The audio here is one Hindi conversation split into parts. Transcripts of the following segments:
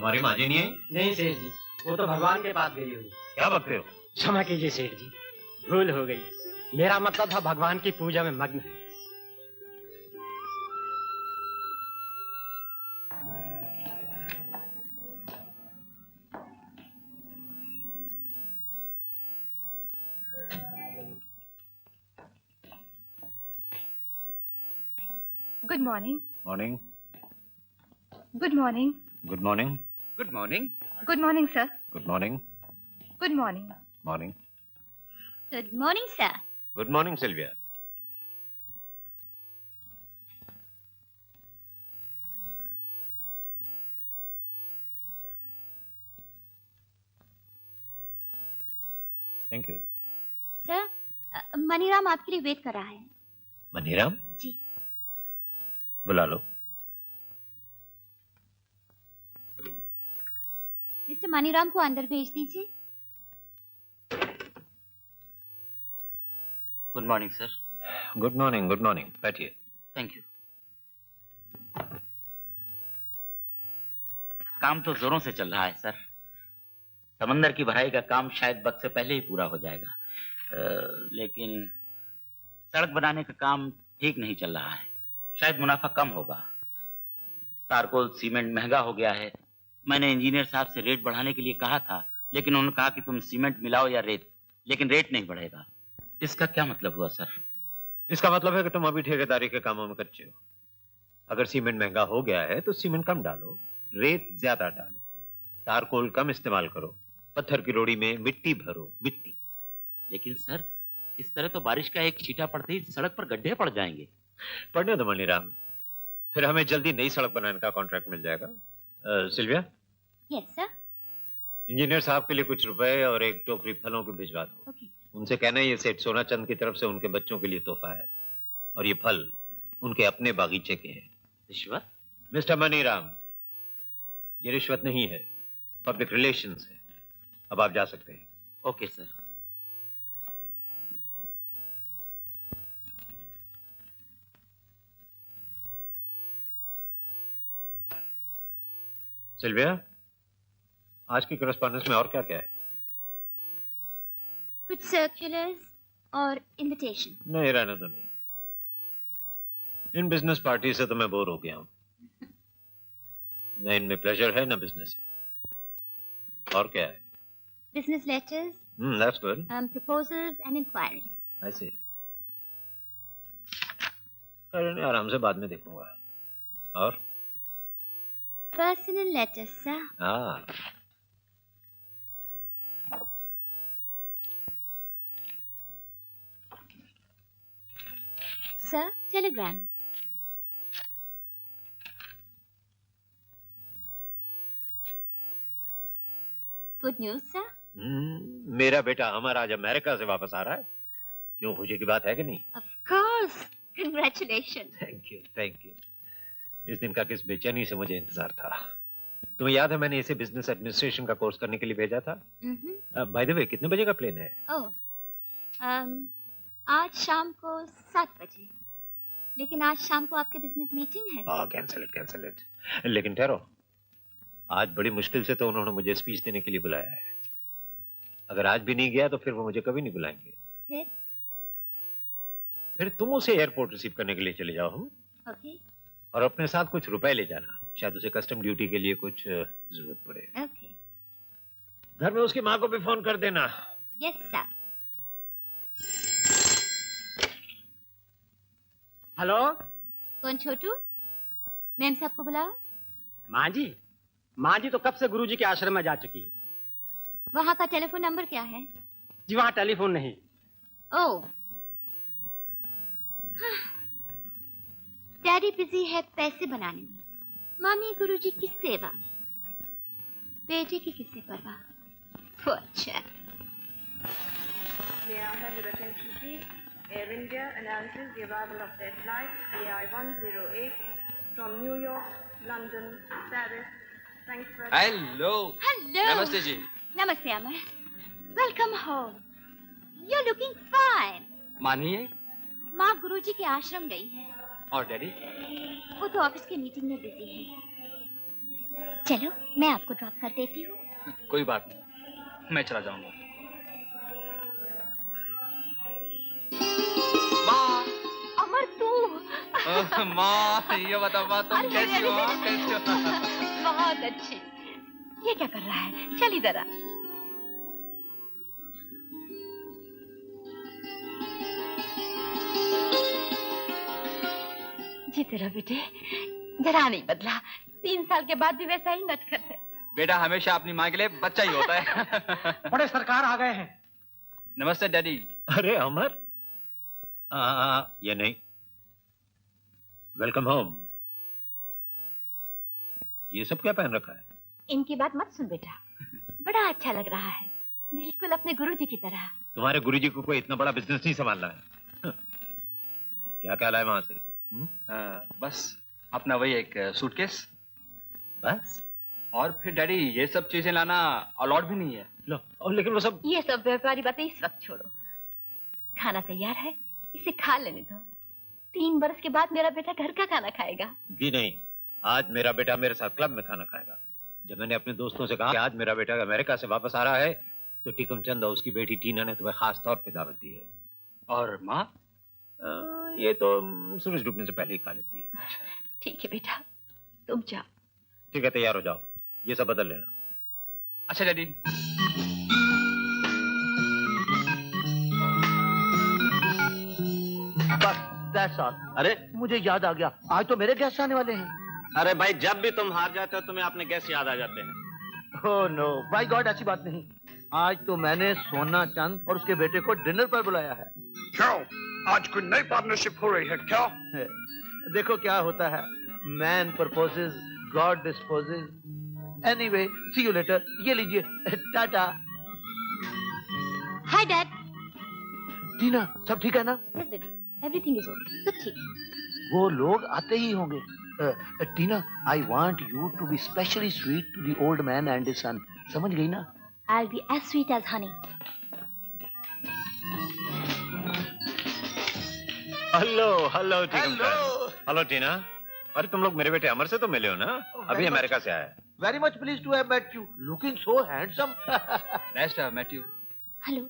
तुम्हारी माँ जी नहीं आई? नहीं सेठ जी, वो तो भगवान के पास गई हुई। क्या बकते हो? क्षमा कीजिए सेठ जी, भूल हो गई। मेरा मतलब था भगवान की पूजा में मग्न है। Good morning. Morning. Good morning. Good morning. Good morning. Good morning sir. Good morning. Good morning. Morning. Good morning sir. Good morning Sylvia. Thank you. Sir, Maniram आपके लिए वेट कर रहा है। मनीराम? जी। बुला लो। मिस्टर मनीराम को अंदर भेज दीजिए। Good morning sir. Good morning. Good morning, बैठिए। Thank you. काम तो जोरों से चल रहा है सर। समंदर की भराई का काम शायद वक्त से पहले ही पूरा हो जाएगा, लेकिन सड़क बनाने का काम ठीक नहीं चल रहा है। शायद मुनाफा कम होगा। तारकोल सीमेंट महंगा हो गया है। मैंने इंजीनियर साहब से रेट बढ़ाने के लिए कहा था, लेकिन उन्होंने कहा कि तुम सीमेंट मिलाओ या रेत, लेकिन रेट नहीं बढ़ेगा। इसका क्या मतलब हुआ सर? इसका मतलब है कि तुम अभी ठेकेदारी के कामों में कच्चे हो। अगर सीमेंट महंगा हो गया है तो सीमेंट कम डालो, रेत ज्यादा डालो, तारकोल कम इस्तेमाल करो, पत्थर की रोड़ी में मिट्टी भरो, मिट्टी। लेकिन सर, इस तरह तो बारिश का एक छींटा पड़ते ही सड़क पर गड्ढे पड़ जाएंगे। पढ़ने दो मनीराम, फिर हमें जल्दी नई सड़क बनाने का कॉन्ट्रैक्ट मिल जाएगा। सिल्विया? Yes sir. इंजीनियर साहब के लिए कुछ रुपए और एक टोकरी फलों की भिजवा दो। ओके। उनसे कहना ये सेठ सोनाचंद की तरफ से उनके बच्चों के लिए तोहफा है, और ये फल उनके अपने बागीचे के हैं। रिश्वत? मिस्टर मनीराम, ये रिश्वत नहीं है, पब्लिक रिलेशंस है। अब आप जा सकते हैं। Okay sir. सिल्विया, आज की करस्पॉन्डेंस में और क्या क्या है? कुछ सर्कुलर्स और इनविटेशन। नहीं, रहने तो नहीं। इन बिजनेस पार्टी से तो मैं बोर हो गया हूं। न इनमें प्लेजर है, न बिजनेस है। और क्या है? Business letters, that's good. Proposals and enquiries. I see. इन्हें आराम से बाद में देखूंगा। और पर्सनल लेटर्स सर। हाँ, sir, telegram. Good news sir. मेरा बेटा अमर आज अमेरिका से वापस आ रहा है। क्यों, खुशी की बात है कि नहीं? Of course, congratulation. Thank you, thank you. इस दिन का किस बेचैनी से मुझे इंतजार था। तुम्हें याद है मैंने इसे बिजनेस एडमिनिस्ट्रेशन का कोर्स करने के लिए भेजा था? बाय द वे, कितने बजे का प्लेन है? ओह, आज शाम को 7 बजे। लेकिन आज शाम को आपके बिजनेस मीटिंग है। Cancel it, cancel it. लेकिन ठहरो, आज बड़ी मुश्किल से तो उन्होंने मुझे स्पीच देने के लिए बुलाया है। अगर आज भी नहीं गया तो फिर वो मुझे कभी नहीं बुलाएंगे। फिर तुम उसे एयरपोर्ट रिसीव करने के लिए चले जाओ। हम ओके। और अपने साथ कुछ रुपए ले जाना, शायद उसे कस्टम ड्यूटी के लिए कुछ जरूरत पड़े। ओके। घर में उसकी माँ को भी फोन कर देना। Yes sir. हेलो। कौन छोटू? मैम साहब को बुलाओ। माँ जी? माँ जी तो कब से गुरुजी के आश्रम में जा चुकी। वहाँ का टेलीफोन नंबर क्या है? जी वहाँ टेलीफोन नहीं। ओह, डैडी बिजी है पैसे बनाने में, मामी गुरुजी की सेवा में, बेटे की किससे परवाह। अच्छा। May I have your attention, please? Air India announces the arrival of their flight AI-108 from New York, London, Paris, Frankfurt. Hello. Hello. Namaste ji. Namaste Amar. Welcome home. You're looking fine. मानिए. माँ गुरुजी के आश्रम गई है। और डैडी? वो तो ऑफिस के मीटिंग में बिजी है। चलो मैं आपको ड्रॉप कर देती हूँ। कोई बात नहीं, मैं चला जाऊंगा। माँ, अमर तू। माँ ये बताओ माँ, तुम कैसी हो? कैसी हो? बहुत अच्छी। ये क्या कर रहा है? चल इधर आ। जीते रहो बेटे, जरा नहीं बदला। 3 साल के बाद भी वैसा ही नटखट है। बेटा हमेशा अपनी माँ के लिए बच्चा ही होता है। बड़े सरकार आ गए हैं। नमस्ते डैडी। अरे अमर, ये नहीं। Welcome home. ये सब क्या पहन रखा है? इनकी बात मत सुन बेटा, बड़ा अच्छा लग रहा है, बिल्कुल अपने गुरुजी की तरह। तुम्हारे गुरुजी को कोई इतना बड़ा बिजनेस नहीं संभालना है। क्या क्या लाए वहां से? बस अपना वही एक सूटकेस, बस? और फिर डैडी ये सब चीजें लाना अलाउड भी नहीं है। लो, और लेकिन वो सब। ये सब व्यापारी बातें इस वक्त छोड़ो। खाना तैयार है, इसे खा लेने दो। 3 बरस के बाद मेरा बेटा घर का खाना खाएगा। जी नहीं, आज मेरा बेटा मेरे साथ क्लब में खाना खाएगा। जब मैंने अपने दोस्तों से कहा कि आज मेरा बेटा अमेरिका से वापस आ रहा है, तो टीकम चंद और उसकी बेटी टीना ने तुम्हें खास तौर पे दावत दी है। और माँ? ये तो सूरज डूबने से पहले ही खा लेती है। ठीक है बेटा, तुम जाओ। ठीक है, तैयार हो जाओ, ये सब बदल लेना। अच्छा डैडी। बस दैट्स ऑल। अरे मुझे याद आ गया, आज तो मेरे गेस्ट आने वाले हैं। अरे भाई, जब भी तुम हार जाते हो तुम्हें अपने गेस्ट याद आ जाते हैं। ओह नो बाय गॉड, ऐसी बात नहीं। आज तो मैंने सोना चंद और उसके बेटे को डिनर पर बुलाया है। क्यों? आज कोई नई पार्टनरशिप हो रही है क्या? देखो क्या होता है, man proposes, God disposes. Anyway, see you later. ये लीजिए, टाटा। Hi dad. टीना, सब ठीक है ना? Yes daddy, everything is okay, सब ठीक है। वो लोग आते ही होंगे। Tina, I want you to be specially sweet to the old man and his son. समझ गई ना? I'll be as sweet as honey. Hello hello hello Tina. अरे तुम लोग मेरे बेटे अमर से तो मिले हो ना? अभी अमेरिका से आया है। Very much pleased to have met you. Looking so handsome. Nice to have met you. Hello.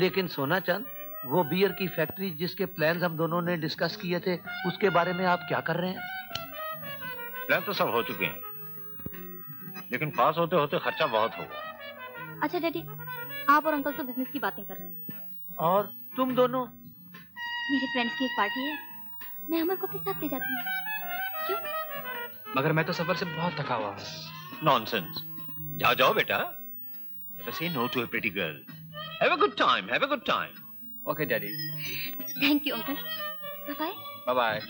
लेकिन सोना चंद, वो बियर की फैक्ट्री जिसके प्लान्स हम दोनों ने डिस्कस किए थे, उसके बारे में आप क्या कर रहे हैं? प्लान तो सब हो चुके हैं, लेकिन पास होते होते खर्चा बहुत होगा। अच्छा डैडी, आप और अंकल तो बिजनेस की बातें कर रहे हैं, और तुम दोनों? मेरे फ्रेंड्स की एक पार्टी है, मैं अमर को अपने साथ ले जाती हूँ। क्यों? मगर मैं तो सफर से बहुत थका हुआ हूँ। नॉनसेंस। जाओ जाओ बेटा। Never say no to a pretty girl. Have a good time. Have a good time. Okay, Daddy. Thank you uncle. Bye bye. Bye bye.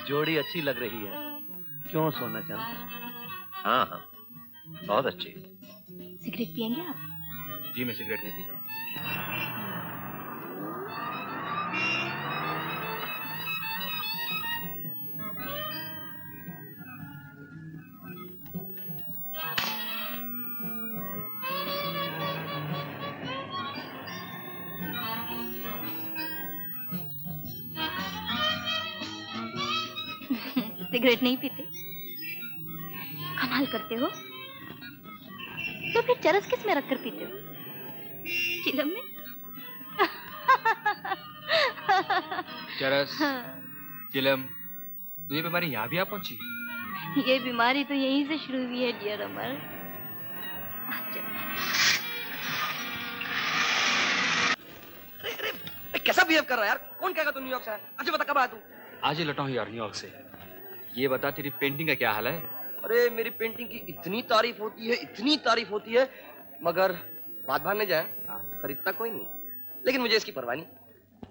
जोड़ी अच्छी लग रही है, क्यों सोना चंद? हाँ हाँ, बहुत अच्छी। सिगरेट पियेंगे आप? जी मैं सिगरेट नहीं पीता। सिगरेट नहीं पीते? कमाल करते हो। तो फिर चरस किस में रखकर पीते हो? चिलम में? चरस, चिलम, तो ये बीमारी यहाँ भी आ पहुंची? ये बीमारी तो यहीं से शुरू हुई है डियर अमर। कैसा बिहेव कर रहा है यार? कौन कहेगा तू न्यूयॉर्क से आया? अच्छा बता कब आया तू? आज ही लौटा हूँ यार न्यूयॉर्क से। ये बता तेरी पेंटिंग का क्या हाल है? अरे मेरी पेंटिंग की इतनी तारीफ होती है, इतनी तारीफ होती है, मगर बात भागने जाए खरीदता कोई नहीं। लेकिन मुझे इसकी परवाह नहीं,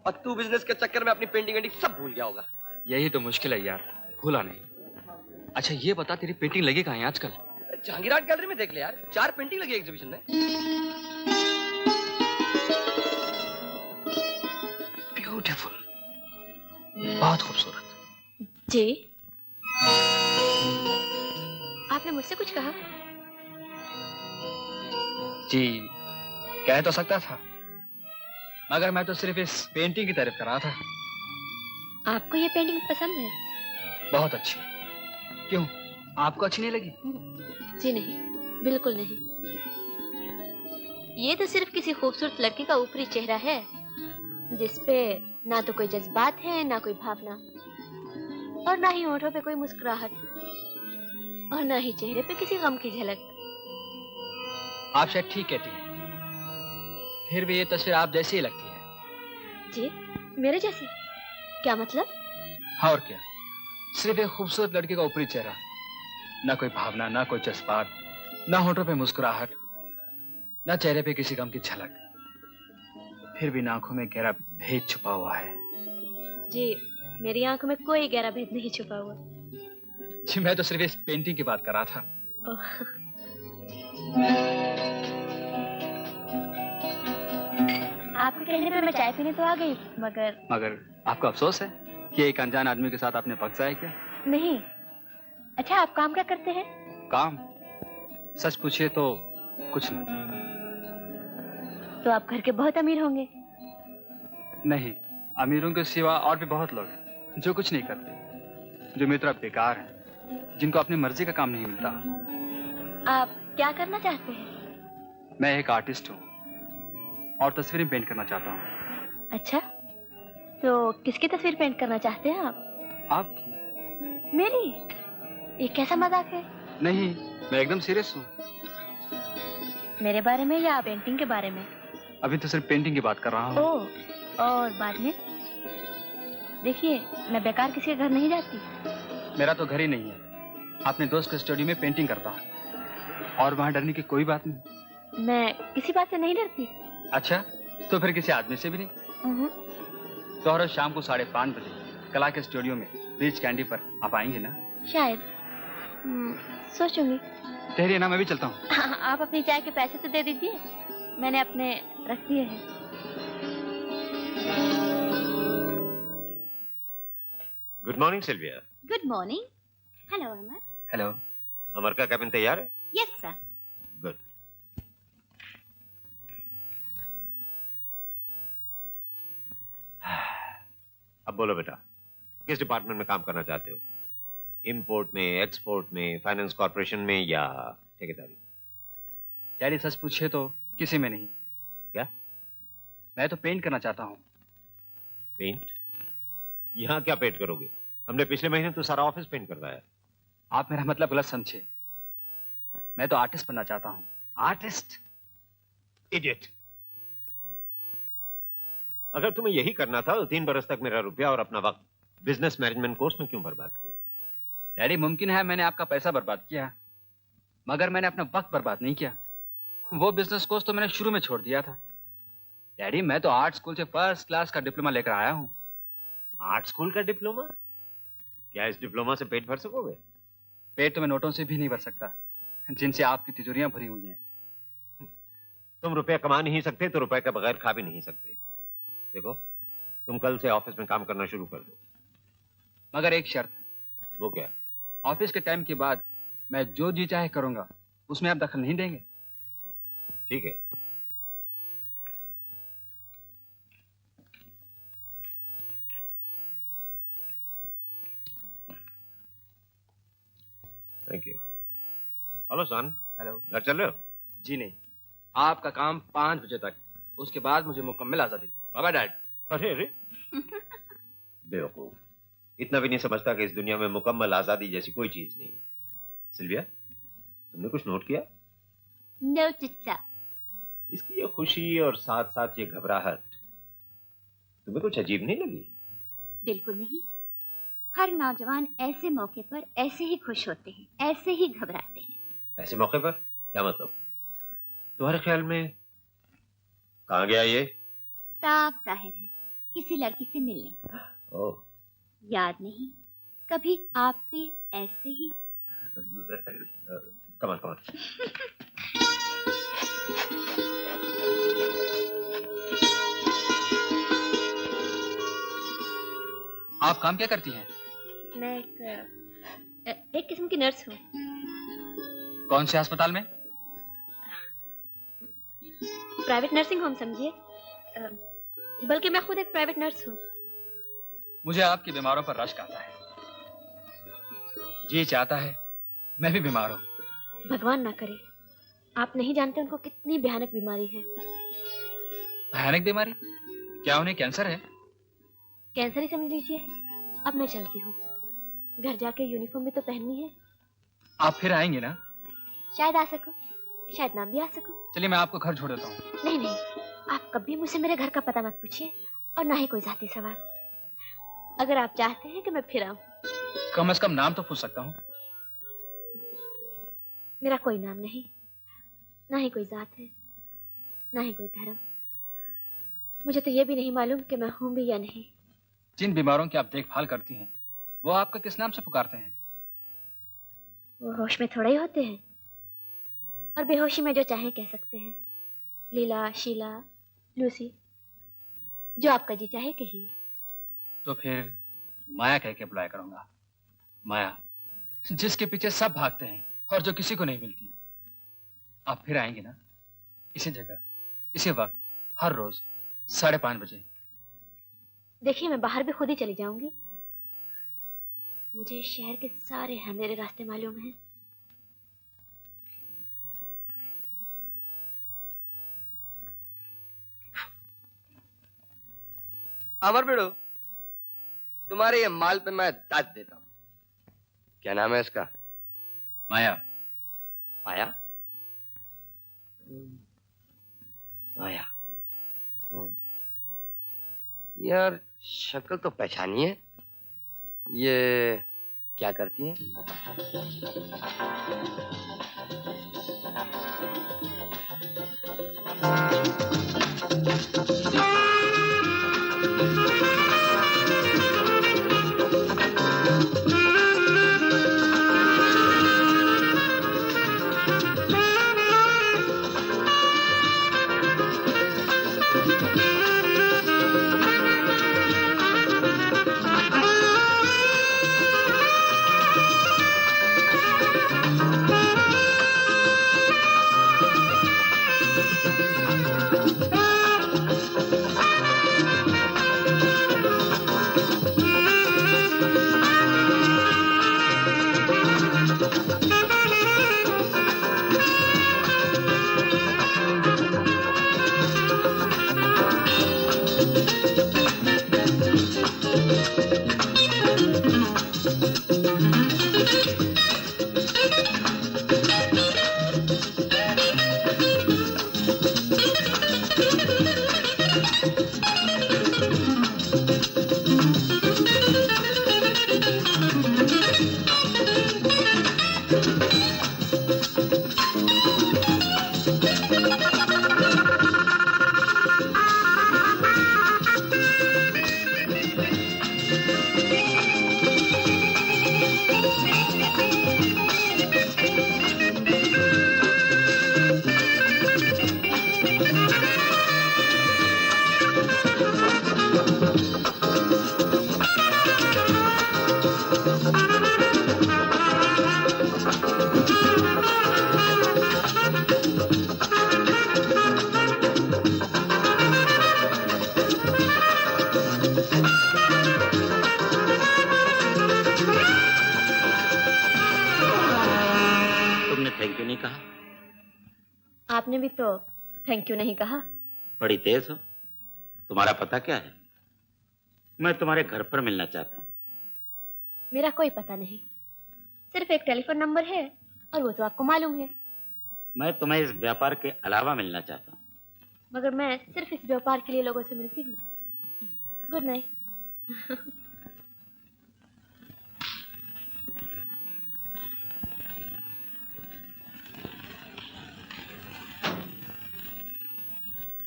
और तू बिजनेस के चक्कर में अपनी पेंटिंग वेंटिंग सब भूल गया होगा। यही तो मुश्किल है यार, भूला नहीं। अच्छा ये बता तेरी पेंटिंग लगी कहाँ है आजकल? जहांगीर आर्ट गैलरी में देख ले यार, 4 पेंटिंग लगी एग्जीबिशन में। ब्यूटीफुल। बहुत खूबसूरत। जी, आपने मुझसे कुछ कहा? जी, कह तो सकता था, मगर मैं तो सिर्फ इस पेंटिंग की तारीफ कर रहा था। आपको ये पेंटिंग पसंद है? बहुत अच्छी। क्यों, आपको अच्छी नहीं लगी? जी नहीं, बिल्कुल नहीं। ये तो सिर्फ किसी खूबसूरत लड़के का ऊपरी चेहरा है, जिसपे ना तो कोई जज्बात है, ना कोई भावना, और ना ही होठों पे कोई मुस्कुराहट, और ना ही चेहरे पे किसी गम की झलक। आप शायद ठीक कहती हैं, फिर भी ये तस्वीर आप जैसी ही लगती है। जी, मेरे जैसी? क्या मतलब? और क्या, सिर्फ एक खूबसूरत लड़के का ऊपरी चेहरा, ना कोई भावना, ना कोई जज्बात, ना होठों पे मुस्कुराहट, ना चेहरे पे किसी गम की झलक, फिर भी आंखों में गहरा भेद छुपा हुआ है। जी, मेरी आंखों में कोई गहरा भेद नहीं छुपा हुआ। जी, मैं तो सिर्फ इस पेंटिंग की बात कर रहा था। आपके कहने पे मैं चाय पीने तो आ गई, मगर आपको अफसोस है कि एक अनजान आदमी के साथ आपने वक्त जाया किया? नहीं। अच्छा, आप काम क्या करते हैं? काम? सच पूछिए तो कुछ नहीं। तो आप घर के बहुत अमीर होंगे। नहीं, अमीरों के सिवा और भी बहुत लोग हैं जो कुछ नहीं करते, जो मेरी तरह बेकार हैं, जिनको अपनी मर्जी का काम नहीं मिलता। आप क्या करना चाहते हैं? मैं एक आर्टिस्ट हूँ और तस्वीरें पेंट करना चाहता हूँ। अच्छा, तो किसकी तस्वीर पेंट करना चाहते हैं आप? आपकी। मेरी? ये कैसा मजाक है? नहीं, मैं एकदम सीरियस हूँ। मेरे बारे में या पेंटिंग के बारे में? अभी तो सिर्फ पेंटिंग की बात कर रहा हूँ। ओह, और बाद में? देखिए, मैं बेकार किसी के घर नहीं जाती। मेरा तो घर ही नहीं है, अपने दोस्त के स्टूडियो में पेंटिंग करता हूँ, और वहाँ डरने की कोई बात नहीं। मैं किसी बात से नहीं डरती। अच्छा, तो फिर किसी आदमी से भी नहीं? तो हर रोज शाम को 5:30 बजे कला के स्टूडियो में रिच कैंडी पर आप आएंगे ना? शायद। सोचूंगी। ठहरिए ना, मैं भी चलता हूँ। आप अपनी चाय के पैसे तो दे दीजिए, मैंने अपने रख दिए हैं। Good morning Sylvia. Good morning. Hello Amar. Hello. Amar का कैबिन तैयार है? Yes sir. गुड। अब बोलो बेटा, किस डिपार्टमेंट में काम करना चाहते हो? इंपोर्ट में, एक्सपोर्ट में, फाइनेंस कॉर्पोरेशन में या ठेकेदारी? डैडी, सच पूछे तो किसी में नहीं। क्या? मैं तो पेंट करना चाहता हूँ। पेंट? यहाँ क्या पेंट करोगे? हमने पिछले महीने तो सारा ऑफिस पेंट करवाया। आप मेरा मतलब गलत समझे, मैं तो आर्टिस्ट बनना चाहता हूँ। आर्टिस्ट? इडियट। अगर तुम्हें यही करना था तो 3 बरस तक मेरा रुपया और अपना वक्त बिजनेस मैनेजमेंट कोर्स में क्यों बर्बाद किया? डैडी, मुमकिन है मैंने आपका पैसा बर्बाद किया, मगर मैंने अपना वक्त बर्बाद नहीं किया। वो बिजनेस कोर्स तो मैंने शुरू में छोड़ दिया था। डैडी, मैं तो आर्ट स्कूल से फर्स्ट क्लास का डिप्लोमा लेकर आया हूँ। आर्ट स्कूल का डिप्लोमा? क्या इस डिप्लोमा से पेट भर सकोगे? पेट तो मैं नोटों से भी नहीं भर सकता, जिनसे आपकी तिजोरियां भरी हुई हैं। तुम रुपया कमा नहीं सकते तो रुपए के बगैर खा भी नहीं सकते। देखो, तुम कल से ऑफिस में काम करना शुरू कर दो, मगर एक शर्त है। वो क्या? ऑफिस के टाइम के बाद मैं जो जी चाहे करूंगा, उसमें आप दखल नहीं देंगे? ठीक है। Thank you. Hello son. Hello. घर चल रहे हो? जी नहीं, आपका काम 5 बजे तक, उसके बाद मुझे मुकम्मल आजादी। Bye bye dad. अरे अरे बेवकूफ, इतना भी नहीं समझता कि इस दुनिया में मुकम्मल आजादी जैसी कोई चीज नहीं। सिल्विया, तुमने कुछ नोट किया? नो चिच्चा। इसकी ये खुशी और साथ साथ ये घबराहट तुम्हें कुछ अजीब नहीं लगी? बिल्कुल नहीं। हर नौजवान ऐसे मौके पर ऐसे ही खुश होते हैं, ऐसे ही घबराते हैं। ऐसे मौके पर? क्या मतलब? तुम्हारे ख्याल में कहाँ गया ये? साफ जाहिर है, किसी लड़की से मिलने। ओह। याद नहीं, कभी आप पे ऐसे ही। कमान कमान। आप काम क्या करती हैं? मैं एक किस्म की नर्स हूँ। कौन से अस्पताल में? प्राइवेट नर्सिंग होम समझिए। बल्कि मैं खुद एक प्राइवेट नर्स हूँ। मुझे आपकी बीमारों पर रश्क आता है। जी चाहता है मैं भी बीमार हूँ। भगवान ना करे। आप नहीं जानते उनको कितनी भयानक बीमारी है। भयानक बीमारी? क्या उन्हें कैंसर है? कैंसर ही समझ लीजिए। अब मैं चलती हूँ, घर जाके यूनिफॉर्म भी तो पहननी है। आप फिर आएंगे ना? शायद आ सकूं, शायद ना भी आ सकूं। चलिए मैं आपको घर छोड़ देता हूँ। नहीं नहीं, आप कभी मुझसे मेरे घर का पता मत पूछिए और ना ही कोई जाती सवाल। अगर आप चाहते हैं कि मैं फिर आऊं। कम से कम नाम तो पूछ सकता हूँ। मेरा कोई नाम नहीं, ना ही कोई जात है, ना ही कोई धर्म। मुझे तो ये भी नहीं मालूम कि मैं हूं भी या नहीं। जिन बीमारों की आप देखभाल करती हैं वो आपका किस नाम से पुकारते हैं? वो होश में थोड़ा ही होते हैं और बेहोशी में जो चाहे कह सकते हैं। लीला, शीला, लूसी, जो आपका जी चाहे कहिए। तो फिर माया कह के बुलाया करूंगा। माया, जिसके पीछे सब भागते हैं और जो किसी को नहीं मिलती। आप फिर आएंगे ना? इसी जगह, इसी वक्त, हर रोज 5:30 बजे। देखिए मैं बाहर भी खुद ही चली जाऊंगी। मुझे शहर के सारे अंधेरे रास्ते मालूम हैं। अमर बेड़ो, तुम्हारे ये माल पे मैं दाद देता हूँ। क्या नाम है इसका? माया। माया? माया। यार शक्ल तो पहचानी है। ये क्या करती है? आपने भी तो थैंक यू नहीं कहा। बड़ी तेज हो। तुम्हारा पता क्या है? मैं तुम्हारे घर पर मिलना चाहता हूँ। मेरा कोई पता नहीं, सिर्फ एक टेलीफोन नंबर है और वो तो आपको मालूम है। मैं तुम्हें इस व्यापार के अलावा मिलना चाहता हूँ। मगर मैं सिर्फ इस व्यापार के लिए लोगों से मिलती हूँ। Good night.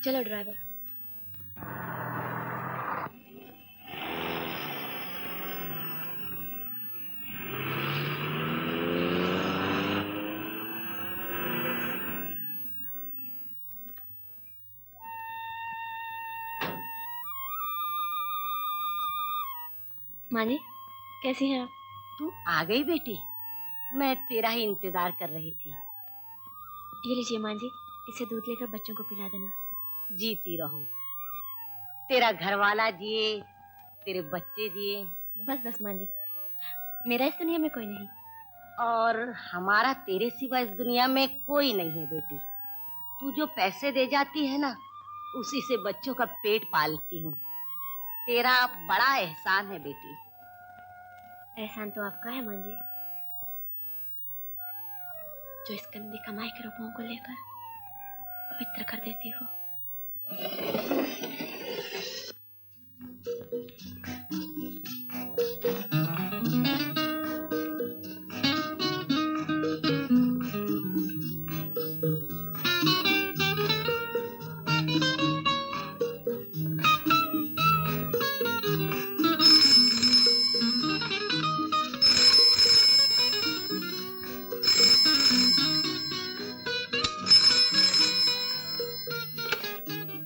चलो ड्राइवर। माँ जी, कैसी हैं आप? तू आ गई बेटी? मैं तेरा ही इंतजार कर रही थी। ये लीजिए माँ जी, इसे दूध लेकर बच्चों को पिला देना। जीती रहो, तेरा घर वाला जिए, तेरे बच्चे जिए। बस बस माँ जी, मेरा इस दुनिया में कोई नहीं। और हमारा तेरे सिवा इस दुनिया में कोई नहीं है बेटी। तू जो पैसे दे जाती है ना, उसी से बच्चों का पेट पालती हूँ। तेरा बड़ा एहसान है बेटी। एहसान तो आपका है माँ जी, जो इस गंदी कमाई के रुपयों को लेकर पवित्र कर देती हो।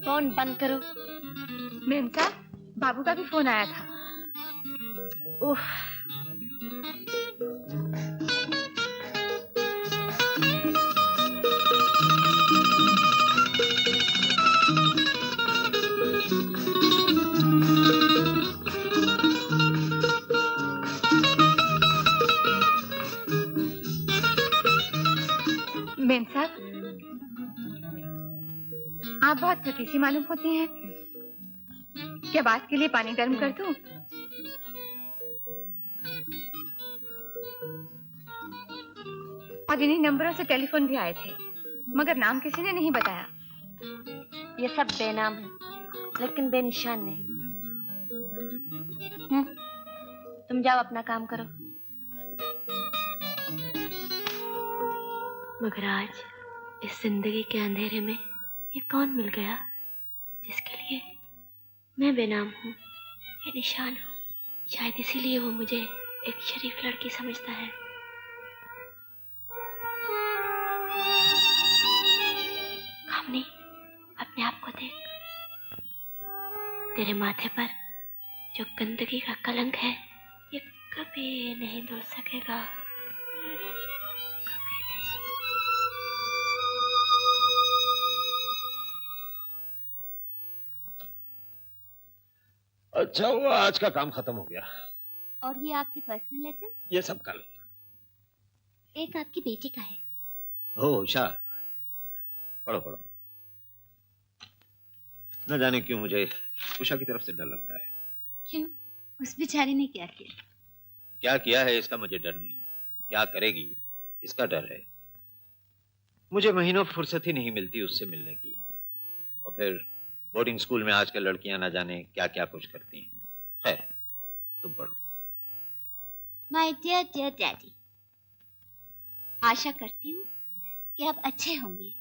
फोन बंद करो। मेम साहब, बाबू का भी फोन आया था। उफ। मेम साहब, आप बहुत थकी सी मालूम होती हैं। क्या बात के लिए पानी गर्म कर दूं? और इन्हीं नंबरों से टेलीफोन भी आए थे, मगर नाम किसी ने नहीं बताया। ये सब बेनाम है, लेकिन बेनिशान नहीं। तुम जाओ अपना काम करो। मगर आज इस जिंदगी के अंधेरे में ये कौन मिल गया जिसके लिए मैं बेनाम हूँ, बेनिशान हूँ। शायद इसीलिए वो मुझे एक शरीफ लड़की समझता है। कामनी, अपने आप को देख। तेरे माथे पर जो गंदगी का कलंक है, ये कभी नहीं धुल सकेगा। अच्छा हुआ आज का काम खत्म हो गया। और ये आपके पर्सनल लेटर? ये सब कल। एक आपकी बेटी का है। हो उषा, पढ़ो पढ़ो। न जाने क्यों मुझे उषा की तरफ से डर लगता है। क्यों? उस बेचारी ने क्या किया? क्या किया है इसका मुझे डर नहीं, क्या करेगी इसका डर है। मुझे महीनों फुर्सत ही नहीं मिलती उससे मिलने की। और फिर बोर्डिंग स्कूल में आजकल लड़कियां ना जाने क्या क्या कुछ करती हैं। खैर, तुम पढ़ो। माय डियर डियर डैडी, आशा करती हूँ कि आप अच्छे होंगे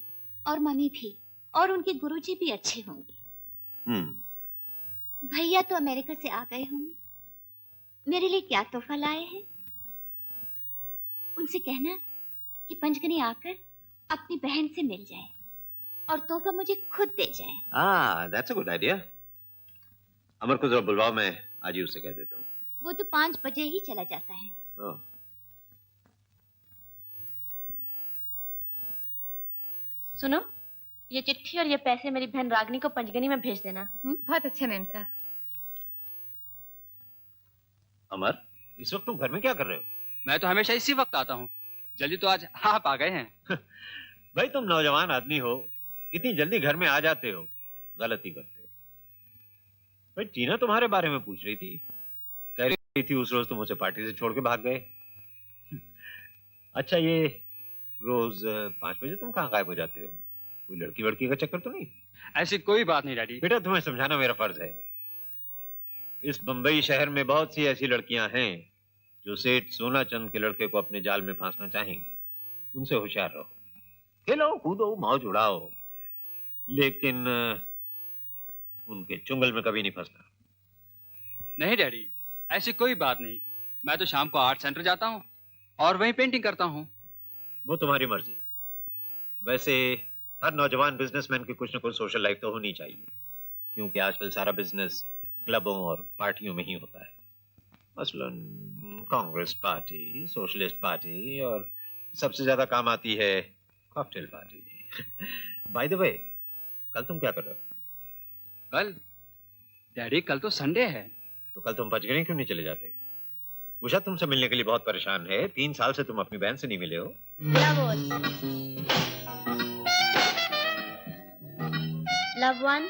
और मम्मी भी, और उनके गुरुजी भी अच्छे होंगे। भैया तो अमेरिका से आ गए होंगे। मेरे लिए क्या तोहफा लाए हैं? उनसे कहना कि पंचगनी आकर अपनी बहन से मिल जाए और तोहफा मुझे खुद दे जाए। That's a good idea. Amar को जरा बुलवाओ, मैं आज ही उससे कह देता हूँ। वो तो 5 बजे ही चला जाता है। सुनो, ये चिट्ठी और ये पैसे मेरी बहन रागनी को पंचगनी में भेज देना। बहुत अच्छा मेम साहब। अमर, इस वक्त तुम घर में क्या कर रहे हो? मैं तो हमेशा इसी वक्त आता हूँ। जल्दी तो आज आप आ गए हैं। भाई तुम नौजवान आदमी हो, इतनी जल्दी घर में आ जाते हो, गलती करते हो। भाई टीना तुम्हारे बारे में पूछ रही थी, कह रही थी उस रोज तुम उसे पार्टी से छोड़ के भाग गए। अच्छा, ये रोज 5 बजे तुम कहाँ गायब हो जाते हो? कोई लड़की वड़की का चक्कर तो नहीं? ऐसी कोई बात नहीं डैडी। बेटा तुम्हें समझाना मेरा फर्ज है। इस बंबई शहर में बहुत सी ऐसी लड़कियां हैं जो सेठ सोना चंद के लड़के को अपने जाल में फांसना चाहेंगी। उनसे होशियार रहो, खेलो कूदो मौज उड़ाओ, लेकिन उनके चुंगल में कभी नहीं फंसना। नहीं डैडी, ऐसी कोई बात नहीं। मैं तो शाम को आर्ट सेंटर जाता हूँ और वहीं पेंटिंग करता हूँ। वो तुम्हारी मर्जी। वैसे हर नौजवान बिजनेसमैन की कुछ न कुछ सोशल लाइफ तो होनी चाहिए, क्योंकि आजकल सारा बिजनेस क्लबों और पार्टियों में ही होता है। मसलन कांग्रेस पार्टी, सोशलिस्ट पार्टी, और सबसे ज्यादा काम आती है cocktail party. By the way, कल तुम क्या कर रहे हो? कल? डैडी कल तो संडे है। तो कल तुम पचगड़ी क्यों नहीं चले जाते? उषा तुमसे मिलने के लिए बहुत परेशान है। 3 साल से तुम अपनी बहन से नहीं मिले हो। Love one.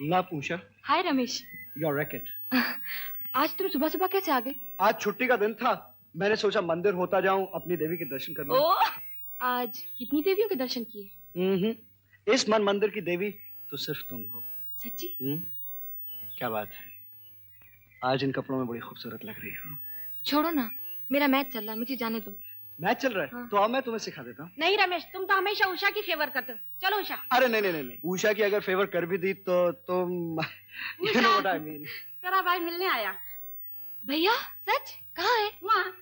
Love Usha. Hi Ramesh. Your racket. आज तुम सुबह सुबह कैसे आ गए? आज छुट्टी का दिन था, मैंने सोचा मंदिर होता जाऊं, अपनी देवी के दर्शन कर लूं। आज कितनी देवियों के दर्शन किए? इस मन मंदिर की देवी तो सिर्फ तुम हो। सच्ची? क्या बात है, आज इन कपड़ों में बड़ी खूबसूरत लग रही हो। छोड़ो ना, मेरा मैच चल रहा है, मुझे जाने दो। मैच चल रहा है? हाँ। तो अब मैं तुम्हें सिखा देता हूँ। नहीं रमेश, तुम तो हमेशा उषा की फेवर करते हो। चलो उषा। अरे नहीं नहीं नहीं, उषा की अगर फेवर कर भी दी तो तुम you know what I mean। तेरा भाई मिलने आया। भैया सच? कहाँ है? वहाँ।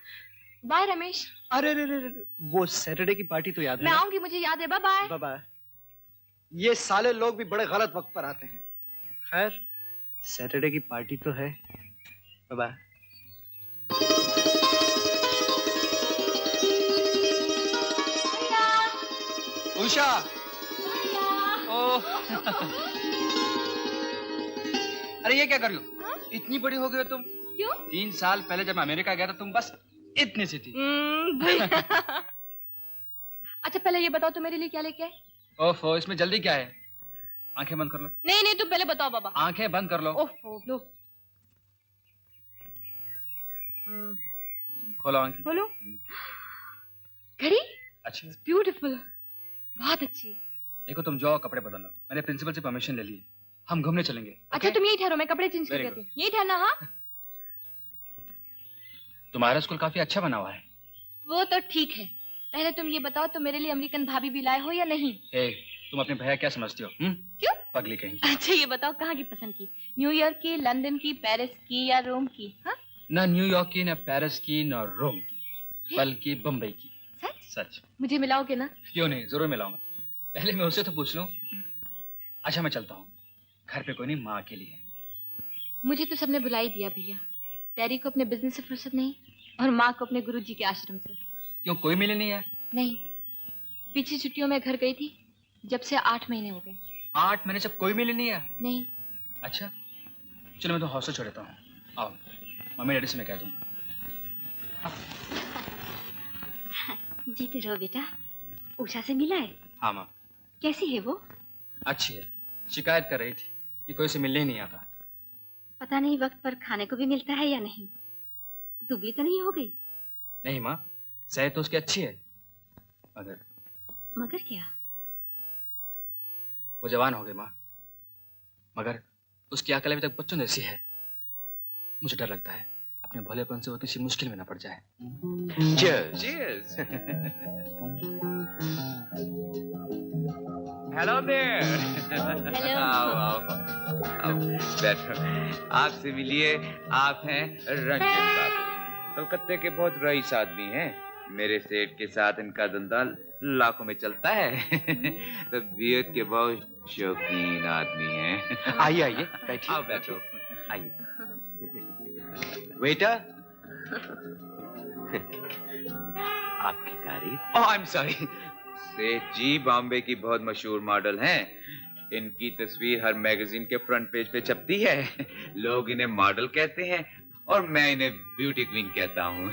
बाय रमेश। अरे वो सैटरडे की पार्टी तो याद है? मैं आऊंगी, मुझे याद है। Bye bye. ये साले लोग भी बड़े गलत वक्त पर आते हैं। खैर सैटरडे की पार्टी तो है। बाय। उषा। अरे ये क्या कर रही हो? इतनी बड़ी हो गई हो तुम। क्यों? 3 साल पहले जब मैं अमेरिका गया था तुम बस इतनी सी थी। अच्छा पहले ये बताओ, तुम मेरे लिए क्या लेके आए? ओफो, इसमें जल्दी क्या है? आंखें बंद कर लो। नहीं तुम पहले बताओ बाबा। आंखें बंद कर लो। ओफो लो। खोलो आंखें। खोलो। घड़ी? अच्छी। ब्यूटीफुल, बहुत अच्छी। देखो तुम जाओ, कपड़े बदल लो, मैंने प्रिंसिपल से परमिशन ले ली है, हम घूमने चलेंगे। अच्छा तुम यही ठहरो, मैं कपड़े चेंज करके आती हूँ। यही ठहरना। हाँ तुम्हारा स्कूल काफी अच्छा बना हुआ है। वो तो ठीक है, पहले तुम ये बताओ, तुम मेरे लिए अमेरिकन भाभी भी लाए हो या नहीं? तुम अपने भैया क्या समझती हो? क्यों? पगली कहीं। अच्छा ये बताओ, कहाँ की पसंद की? न्यूयॉर्क की, लंदन की, पेरिस की या रोम की? हाँ? ना न्यूयॉर्क की, ना पेरिस की, ना रोम की, बल्कि बम्बई की। सच? मुझे मिलाओगे ना? क्यों नहीं, जरूर मिलाऊंगा। पहले मैं उससे तो पूछ लूं। अच्छा मैं चलता हूँ, घर पे कोई नहीं, माँ के लिए। मुझे तो सबने बुला ही दिया भैया। डैडी को अपने बिजनेस से फुर्सत नहीं और माँ को अपने गुरुजी के आश्रम से। क्यों, कोई मिले नहीं है? नहीं, पिछली छुट्टियों में घर गई थी, जब से 8 महीने हो गए। 8 महीने से कोई मिले नहीं है? नहीं। अच्छा चलो, मैं तो हौसला छोड़ देता हूँ। आओ, मम्मी डैडी से मैं कह दूंगा। जीते रहो बेटा। उषा से मिला है? हाँ माँ। कैसी है वो? अच्छी है, शिकायत कर रही थी कि कोई से मिलने ही नहीं आता। पता नहीं वक्त पर खाने को भी मिलता है या नहीं। दुबली तो नहीं हो गई? नहीं माँ, सेहत तो उसकी अच्छी है, मगर क्या? वो जवान हो गई माँ, मगर उसकी अकल अभी तक बच्चों जैसी है। मुझे डर लगता है अपने भोलेपन से वो किसी मुश्किल में न पड़ जाए। Cheers. Cheers. Hello there. Hello. आओ, बैठो। आपसे मिलिए, आप हैं रंजन बाबू, कलकत्ते के बहुत रईस आदमी हैं। मेरे सेठ के साथ इनका धंधा लाखों में चलता है। तो बियत के बहुत शौकीन आदमी हैं। आइए आइए बैठिए। आओ बैठो, आइए। वेटर, आपकी तारीफ। ओह आई एम सॉरी। सेठ जी बॉम्बे की बहुत मशहूर मॉडल हैं। इनकी तस्वीर हर मैगजीन के फ्रंट पेज पे छपती है। लोग इन्हें मॉडल कहते हैं और मैं इन्हें ब्यूटी क्वीन कहता हूँ।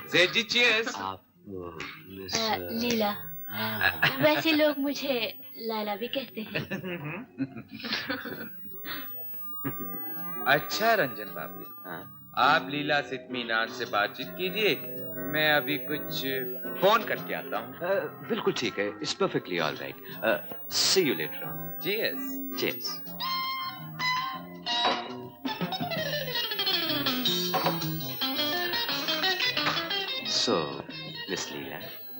सेठ जी चीयर्स। लीला। वैसे लोग मुझे लाला भी कहते हैं। अच्छा रंजन बाबू, आप लीला से इत्मीनान से बातचीत कीजिए, मैं अभी कुछ फोन करके आता हूँ। बिल्कुल ठीक है, it's perfectly all right. See you later on. Cheers. Cheers. So miss Leela.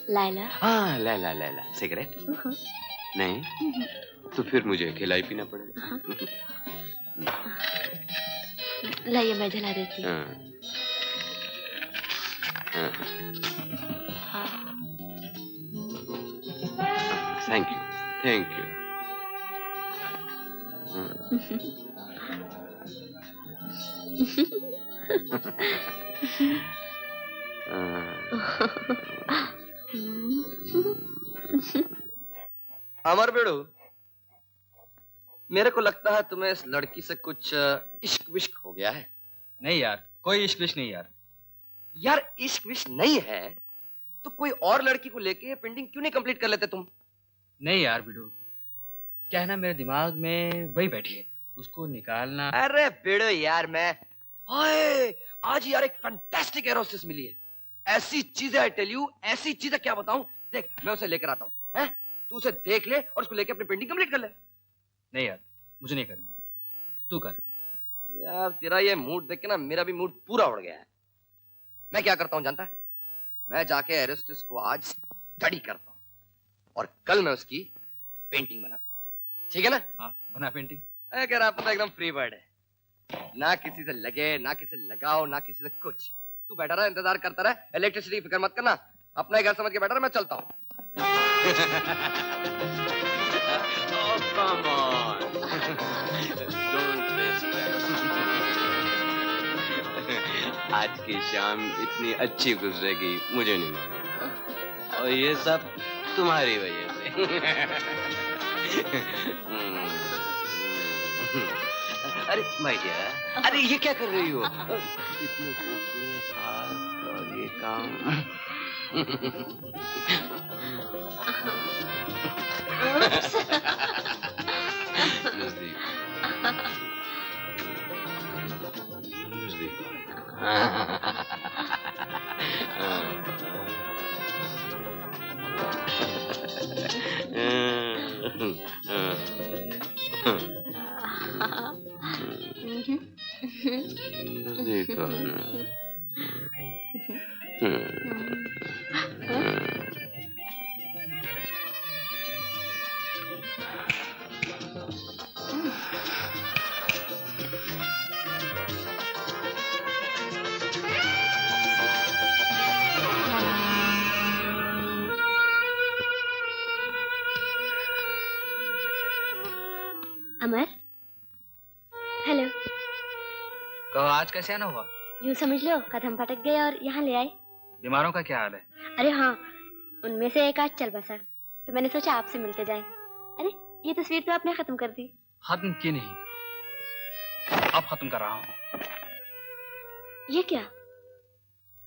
Lala. हाँ लैला लैला। सिगरेट? नहीं तो फिर मुझे खिलाई पीना पड़ेगा। लाइए मैं जला देती हूँ। Thank you, thank you. Amar बेड़ू, मेरे को लगता है तुम्हें इस लड़की से कुछ इश्क विश्क हो गया है। नहीं यार, कोई इश्क विश्क नहीं यार। यार इश्क विश्क नहीं है तो कोई और लड़की को लेके ये पेंटिंग क्यों नहीं कंप्लीट कर लेते तुम? नहीं यार बिडू, क्या है ना, मेरे दिमाग में वही बैठी है, उसको निकालना। अरे बेड़ो यार, मैं हाय आज यार एक फैंटास्टिक एरोसिस मिली है। ऐसी चीजें आई टेल यू, ऐसी चीजें क्या बताऊं। देख मैं उसे लेकर आता हूँ, हैं? तू उसे देख ले और उसको लेकर अपनी पेंटिंग कंप्लीट कर ले। नहीं यार, मुझे नहीं करनी, तू कर। यार तेरा ये मूड देख के ना मेरा भी मूड पूरा उड़ गया है। मैं क्या करता हूँ जानता है? मैं जाके एरोस्टिस को आज स्टडी करता हूँ और कल मैं उसकी पेंटिंग बनाता हूँ। ठीक है ना? हाँ, बना पेंटिंग। अगर आप तो एकदम फ्री बर्ड है, ना किसी से लगे ना किसी से लगाओ ना किसी से कुछ। तू बैठा रहा, इंतजार करता रहा, इलेक्ट्रिसिटी फिक्र मत करना, अपना ही घर समझ के बैठा रहा, मैं चलता हूँ। Oh, come on. Don't be stressed. आज की शाम इतनी अच्छी गुजरेगी मुझे नहीं मालूम, और ये सब तुम्हारी वजह से। अरे माय डियर, अरे ये क्या कर रही हो? इतने खूबसूरत हाथ और ये काम। अमर, हेलो। कहो आज कैसे आना हुआ? यूं समझ लो कदम भटक गए और यहाँ ले आए। बीमारों का क्या हाल है? अरे हाँ, उनमें से एक आज चल बसा, तो मैंने सोचा आपसे मिलके जाएं। अरे ये तस्वीर तो आपने खत्म कर दी। खत्म की नहीं, अब खत्म कर रहा हूँ। ये क्या?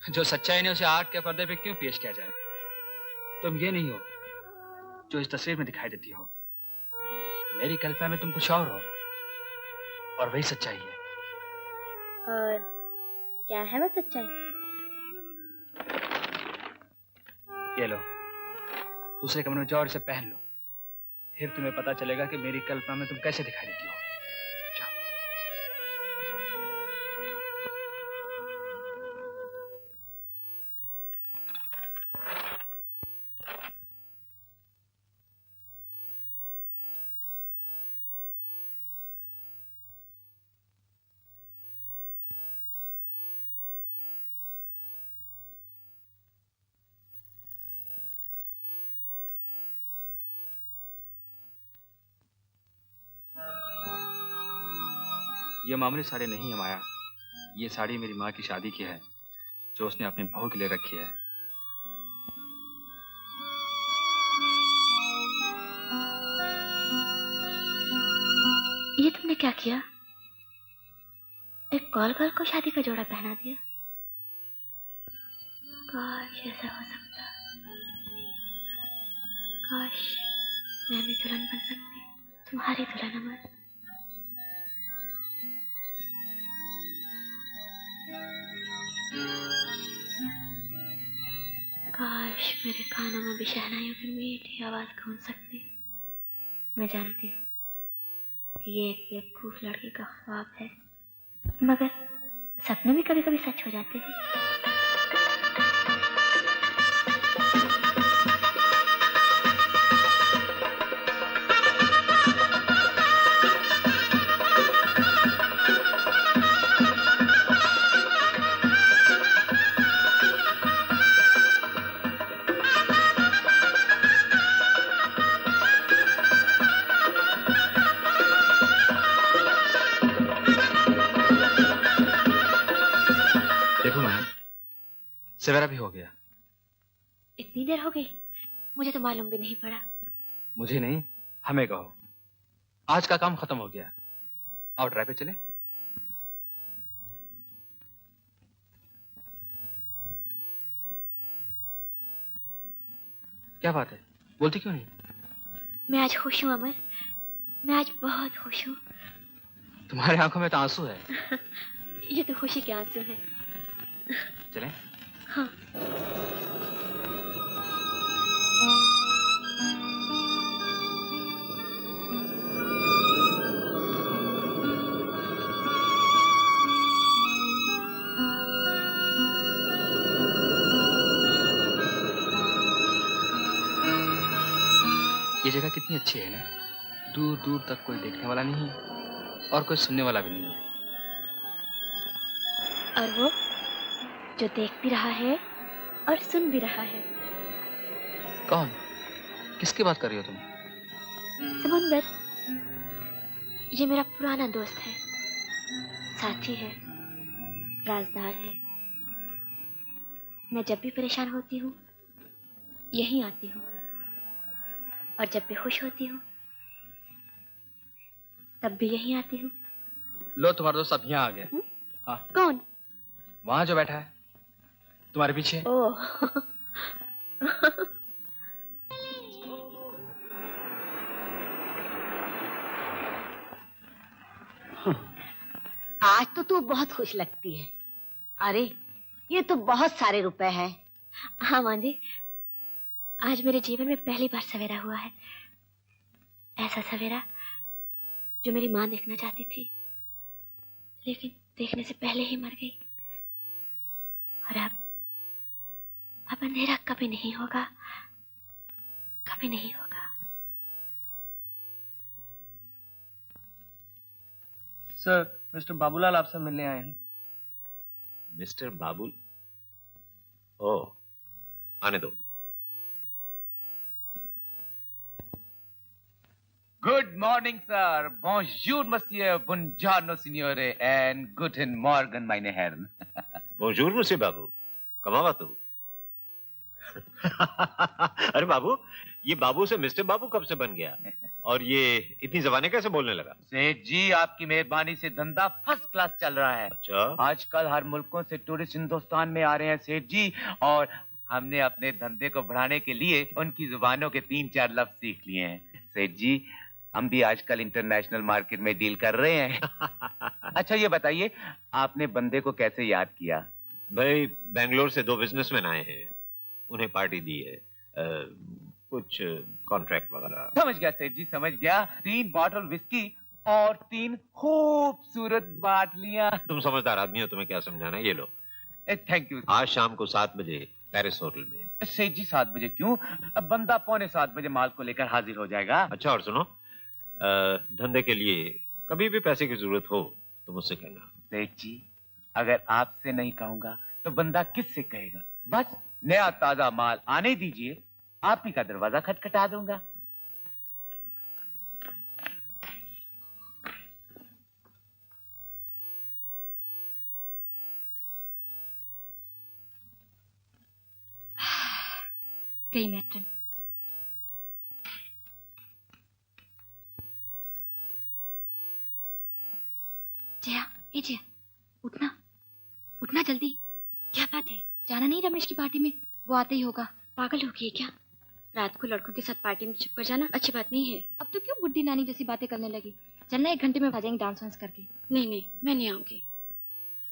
जो सच्चाई ने उसे आर्ट के पर्दे पे क्यों पेश किया जाए? तुम ये नहीं हो जो इस तस्वीर में दिखाई देती हो। मेरी कल्पना में तुम कुछ और हो, और वही सच्चाई है। और क्या है वो सच्चाई? ये लो, दूसरे कमरे में जाओ और इसे पहन लो, फिर तुम्हें पता चलेगा कि मेरी कल्पना में तुम कैसे दिखाई देती हो। ये मामूली साड़ी नहीं है माया, ये साड़ी मेरी माँ की शादी की है, जो उसने अपनी बहू के लिए रखी है। ये तुमने क्या किया? एक कॉल गर्ल को शादी का जोड़ा पहना दिया। काश ऐसा हो सकता, काश मैं भी दुल्हन बन सकती, तुम्हारी दुल्हन अमर। काश मेरे कानों में भी शहनाइयों की मीठी आवाज गूंज सकती। मैं जानती हूँ कि ये एक बेवकूफ लड़की का ख्वाब है, मगर सपने भी कभी कभी सच हो जाते हैं। सवेरा भी हो गया। इतनी देर हो गई? मुझे तो मालूम भी नहीं पड़ा। मुझे नहीं, हमें कहो। आज का काम खत्म हो गया। आओ ड्राइव पे चले। क्या बात है, बोलती क्यों नहीं? मैं आज खुश हूँ अमर, मैं आज बहुत खुश हूँ। तुम्हारे आंखों में तो आंसू है। ये तो खुशी के आंसू है। चलें? हाँ। ये जगह कितनी अच्छी है ना, दूर दूर तक कोई देखने वाला नहीं है और कोई सुनने वाला भी नहीं है। और वो जो देख भी रहा है और सुन भी रहा है। कौन? किसकी बात कर रही हो तुम? समुंदर। ये मेरा पुराना दोस्त है, साथी है, राजदार है। मैं जब भी परेशान होती हूँ यहीं आती हूँ, और जब भी खुश होती हूँ तब भी यहीं आती हूँ। लो, तुम्हारा दोस्त अब यहाँ आ गया। हाँ। कौन? वहां जो बैठा है तुम्हारे पीछे। ओह। आज तो तू बहुत खुश लगती है। अरे ये तो बहुत सारे रुपए हैं। हाँ मां जी, आज मेरे जीवन में पहली बार सवेरा हुआ है। ऐसा सवेरा जो मेरी मां देखना चाहती थी, लेकिन देखने से पहले ही मर गई। और अब अंधेरा कभी नहीं होगा, कभी नहीं होगा। सर, मिस्टर बाबूलाल आपसे मिलने आए हैं। मिस्टर बाबूल? ओह, आने दो। Good morning, sir. Bonjour, monsieur. Buongiorno, signore. And guten Morgen, meine Herren. Bonjour, monsieur बाबू। कमावा तू। अरे बाबू, ये बाबू से मिस्टर बाबू कब से बन गया? और ये इतनी ज़बानें कैसे बोलने लगा? सेठ जी, आपकी मेहरबानी से धंधा फर्स्ट क्लास चल रहा है। अच्छा। आजकल हर मुल्कों से टूरिस्ट हिंदुस्तान में आ रहे हैं सेठ जी, और हमने अपने धंधे को बढ़ाने के लिए उनकी जुबानों के 3-4 लफ्ज सीख लिए हैं। सेठ जी, हम भी आजकल इंटरनेशनल मार्केट में डील कर रहे हैं। अच्छा ये बताइए, आपने बंदे को कैसे याद किया? भाई, बेंगलोर से 2 बिजनेसमैन आए हैं, उन्हें पार्टी दी है, कुछ कॉन्ट्रैक्ट वगैरह। समझ गया सेठ जी, समझ गया। 3 बॉटल विस्की और 3 खूबसूरत बाटलियां। तुम समझदार आदमी हो, तुम्हें क्या समझाना है, ये लो। Thank you. आज शाम को 7 बजे पेरिस होटल में। सेठ जी 7 बजे क्यों? अब बंदा 6:45 बजे माल को लेकर हाजिर हो जाएगा। अच्छा, और सुनो, धंधे के लिए कभी भी पैसे की जरूरत हो तो मुझसे कहना। सेठ जी, अगर आपसे नहीं कहूंगा तो बंदा किससे कहेगा? बस नया ताजा माल आने दीजिए, आप ही का दरवाजा खटखटा दूंगा। गई मैट्रन। जया, ए जया, उठना, उठना जल्दी। क्या बात है? जाना नहीं रमेश की पार्टी में? वो आते ही होगा। पागल हो गई क्या? रात को लड़कों के साथ पार्टी में छुप कर जाना अच्छी बात नहीं है। अब तो क्यों बुढ़ी नानी जैसी बातें करने लगी? चलना, 1 घंटे में आ जाएंगे डांस वांस करके। नहीं नहीं, मैं नहीं आऊंगी।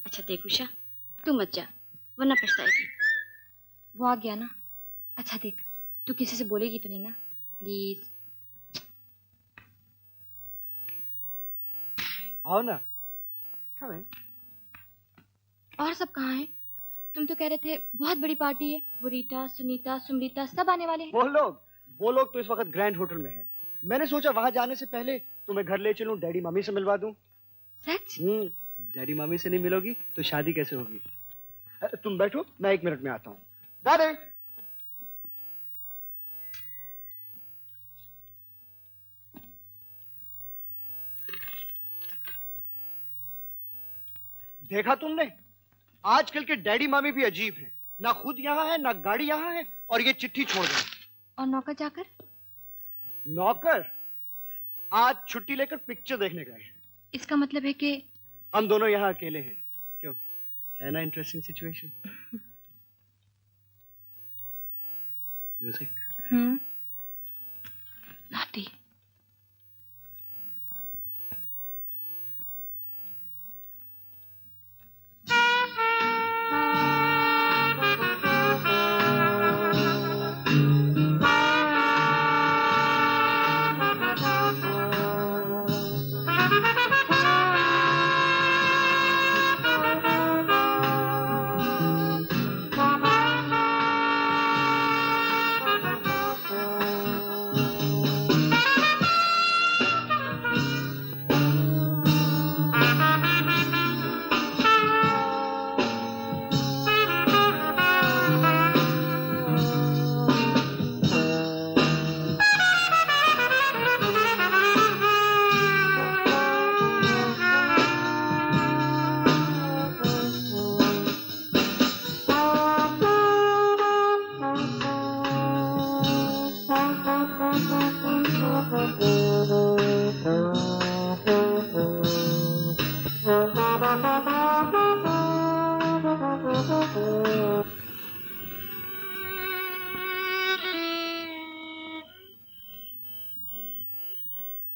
अच्छा देख उषा, तू मत जा वरना पछताएगी। वो आ गया ना। अच्छा देख, तू किसी से बोलेगी तो नहीं ना? प्लीज। आओ ना। और सब कहाँ हैं? तुम तो कह रहे थे बहुत बड़ी पार्टी है, वो रीटा, सुनीता, सुमरीता सब आने वाले हैं। वो लोग तो इस वक्त ग्रैंड होटल में हैं। मैंने सोचा वहां जाने से पहले तुम्हें घर ले चलूं, डैडी मम्मी से मिलवा दूं। सच? डैडी मम्मी से नहीं मिलोगी तो शादी कैसे होगी? तुम बैठो, मैं 1 मिनट में आता हूँ। दादी, देखा तुमने? आजकल के डैडी मामी भी अजीब हैं। ना खुद यहाँ है ना गाड़ी यहाँ है और ये चिट्ठी छोड़ गए। और नौकर जाकर? नौकर आज छुट्टी लेकर पिक्चर देखने गए। इसका मतलब है कि हम दोनों यहाँ अकेले हैं। क्यों, है ना इंटरेस्टिंग सिचुएशन? म्यूजिक। नाटी।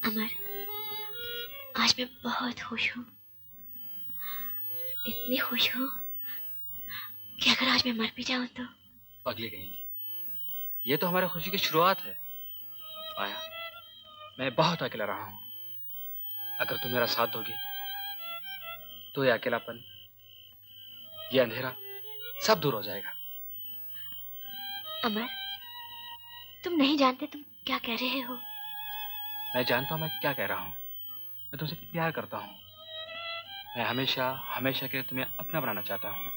अमर, आज मैं बहुत खुश हूँ, इतनी खुश हूँ कि अगर आज मैं मर भी जाऊँ तो। पगली गई, ये तो हमारी खुशी की शुरुआत है। आया, मैं बहुत अकेला रहा हूँ। अगर तुम मेरा साथ दोगी तो ये अकेलापन, ये अंधेरा सब दूर हो जाएगा। अमर, तुम नहीं जानते तुम क्या कह रहे हो। मैं जानता हूँ मैं क्या कह रहा हूँ। मैं तुमसे प्यार करता हूँ। मैं हमेशा हमेशा के लिए तुम्हें अपना बनाना चाहता हूँ।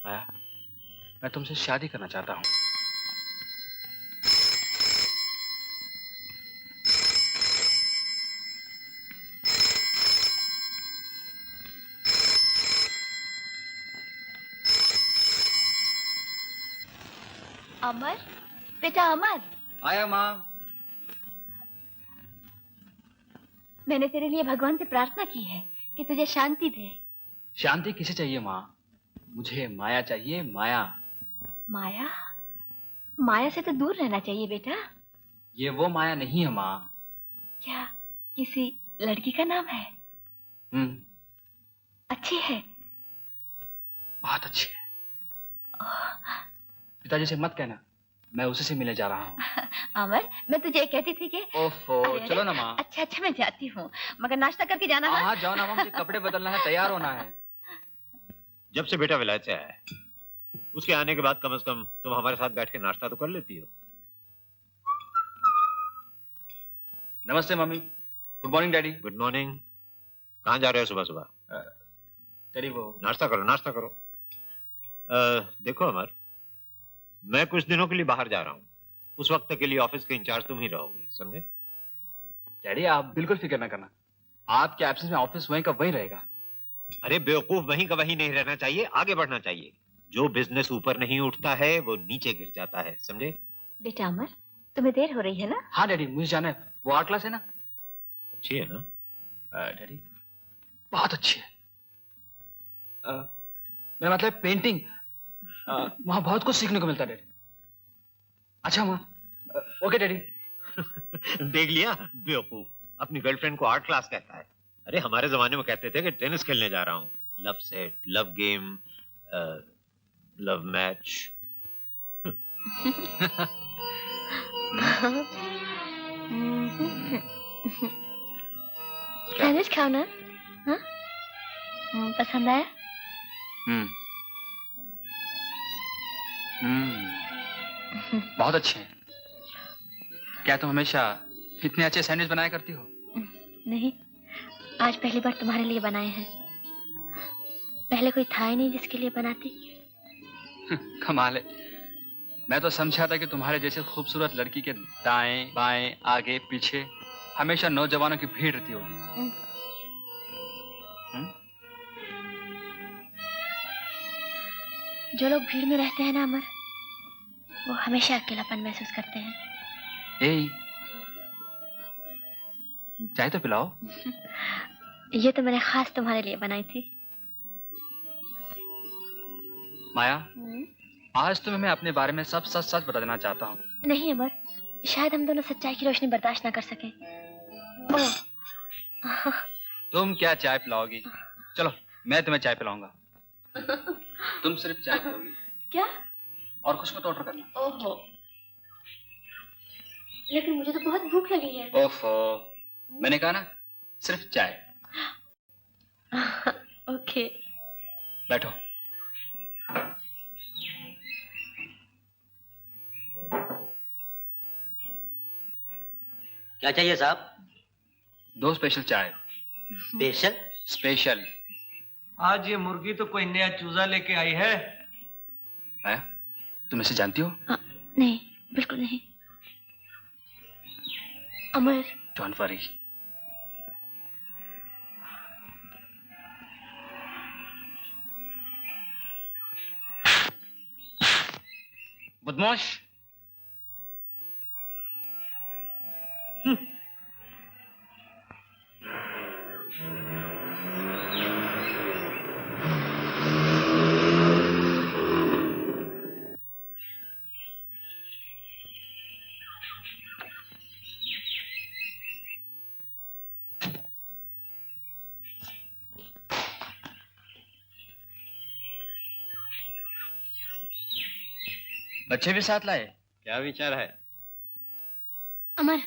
आया, मैं तुमसे शादी करना चाहता हूँ। अमर, बेटा अमर। आया माँ। मैंने तेरे लिए भगवान से प्रार्थना की है कि तुझे शांति दे। शांति किसे चाहिए माँ? मुझे माया चाहिए, माया। माया? माया से तो दूर रहना चाहिए बेटा। ये वो माया नहीं है माँ। क्या किसी लड़की का नाम है? अच्छी है? बहुत अच्छी है। पिताजी से मत कहना, मैं उसी से मिलने जा रहा हूँ। अमर, मैं तुझे कहती थी कि ओफो, चलो ना माँ। अच्छा अच्छा, मैं जाती हूँ, मगर नाश्ता करके जाना है। हाँ जाओ ना माँ, मुझे कपड़े बदलना है, तैयार होना है। जब से बेटा विलायत से आया है, उसके आने के बाद कम से कम तुम हमारे साथ बैठ के नाश्ता तो कर लेती हो। नमस्ते mummy. Good morning daddy. Good morning. कहाँ जा रहे हो सुबह सुबह? डैडी वो नाश्ता करो, नाश्ता करो। देखो अमर, मैं कुछ दिनों के लिए बाहर जा रहा हूँ। उस वक्त के लिए ऑफिस के इंचार्ज तुम ही रहोगे, समझे? डैडी आप बिल्कुल फिक्र ना करना, आपके एब्सेंस में ऑफिस वहीं का वहीं रहेगा। अरे बेवकूफ, वहीं का वहीं नहीं रहना चाहिए, आगे बढ़ना चाहिए। जो बिजनेस ऊपर नहीं उठता है वो नीचे गिर जाता है, समझे? बेटा अमर, तुम्हें देर हो रही है ना? हाँ डैडी, मुझे जाना है। वो आर्ट क्लास है ना? अच्छी है ना? डैडी बहुत अच्छी है। मेरा मतलब पेंटिंग, वहाँ बहुत कुछ सीखने को मिलता है डैडी। अच्छा माँ, ओके डैडी। देख लिया बेवकूफ, अपनी गर्लफ्रेंड को आर्ट क्लास कहता है। अरे हमारे जमाने में कहते थे कि टेनिस खेलने जा रहा हूँ। Love set, love game, love match. Sandwich खाओ ना। हाँ? पसंद आया? बहुत अच्छे हैं। क्या तुम हमेशा इतने अच्छे सैंडविच बनाया करती हो? नहीं, आज पहली बार तुम्हारे लिए बनाए हैं। पहले कोई था ही नहीं जिसके लिए बनाती। कमाल है। मैं तो समझा था कि तुम्हारे जैसे खूबसूरत लड़की के दाएं बाएं आगे पीछे हमेशा नौजवानों की भीड़ रहती होगी। जो लोग भीड़ में रहते हैं ना अमर, वो हमेशा अकेलापन महसूस करते हैं। ए, चाय तो पिलाओ। ये तो मैंने खास तुम्हारे लिए बनाई थी। माया, आज तुम्हें मैं अपने बारे में सब सच सच बता देना चाहता हूँ। नहीं अमर, शायद हम दोनों सच्चाई की रोशनी बर्दाश्त ना कर सके। तुम क्या चाय पिलाओगी? चलो मैं तुम्हें चाय पिलाऊंगा। तुम सिर्फ चाय पिलोगी क्या? और कुछ मत ऑर्डर करना। ओहो, लेकिन मुझे तो बहुत भूख लगी है। ओफो, मैंने कहा ना सिर्फ चाय। ओके, बैठो। क्या चाहिए साहब? 2 स्पेशल चाय। स्पेशल? स्पेशल। आज ये मुर्गी तो कोई नया चूजा लेके आई है। माया, तुम इसे जानती हो? नहीं, बिल्कुल नहीं। अमर, डोंट वरी। बदमाश। बच्चे भी साथ लाए? क्या विचार है? अमर,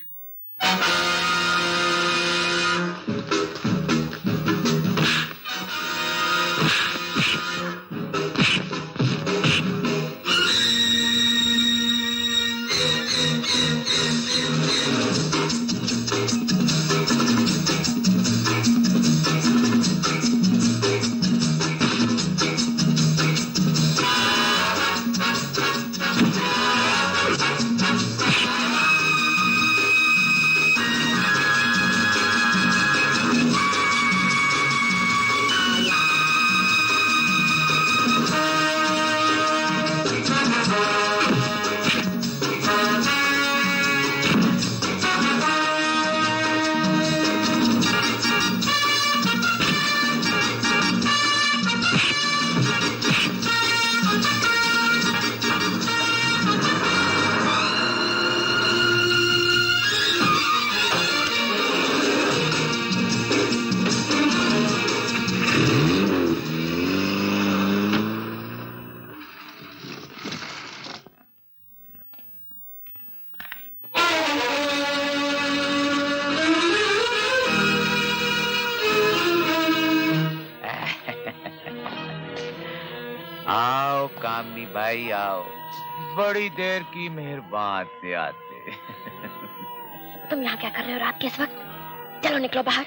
आओ कामनी भाई आओ, बड़ी देर की मेहरबान से आते। तुम यहाँ क्या कर रहे हो रात के इस वक्त? चलो निकलो बाहर।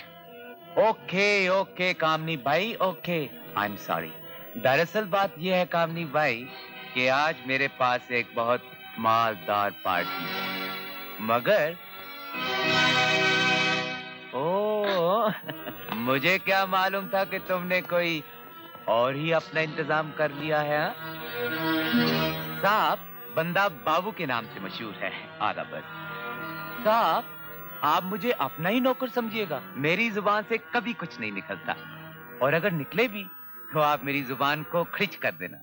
ओके ओके कामनी भाई, ओके, आई एम सॉरी। दरअसल बात यह है कामनी भाई कि आज मेरे पास एक बहुत मालदार पार्टी है, मगर ओ मुझे क्या मालूम था कि तुमने कोई और ही अपना इंतजाम कर लिया है। साहब बंदा बाबू के नाम से मशहूर है, आधा बस। साहब आप मुझे अपना ही नौकर समझिएगा, मेरी जुबान से कभी कुछ नहीं निकलता, और अगर निकले भी तो आप मेरी जुबान को खिंच कर देना।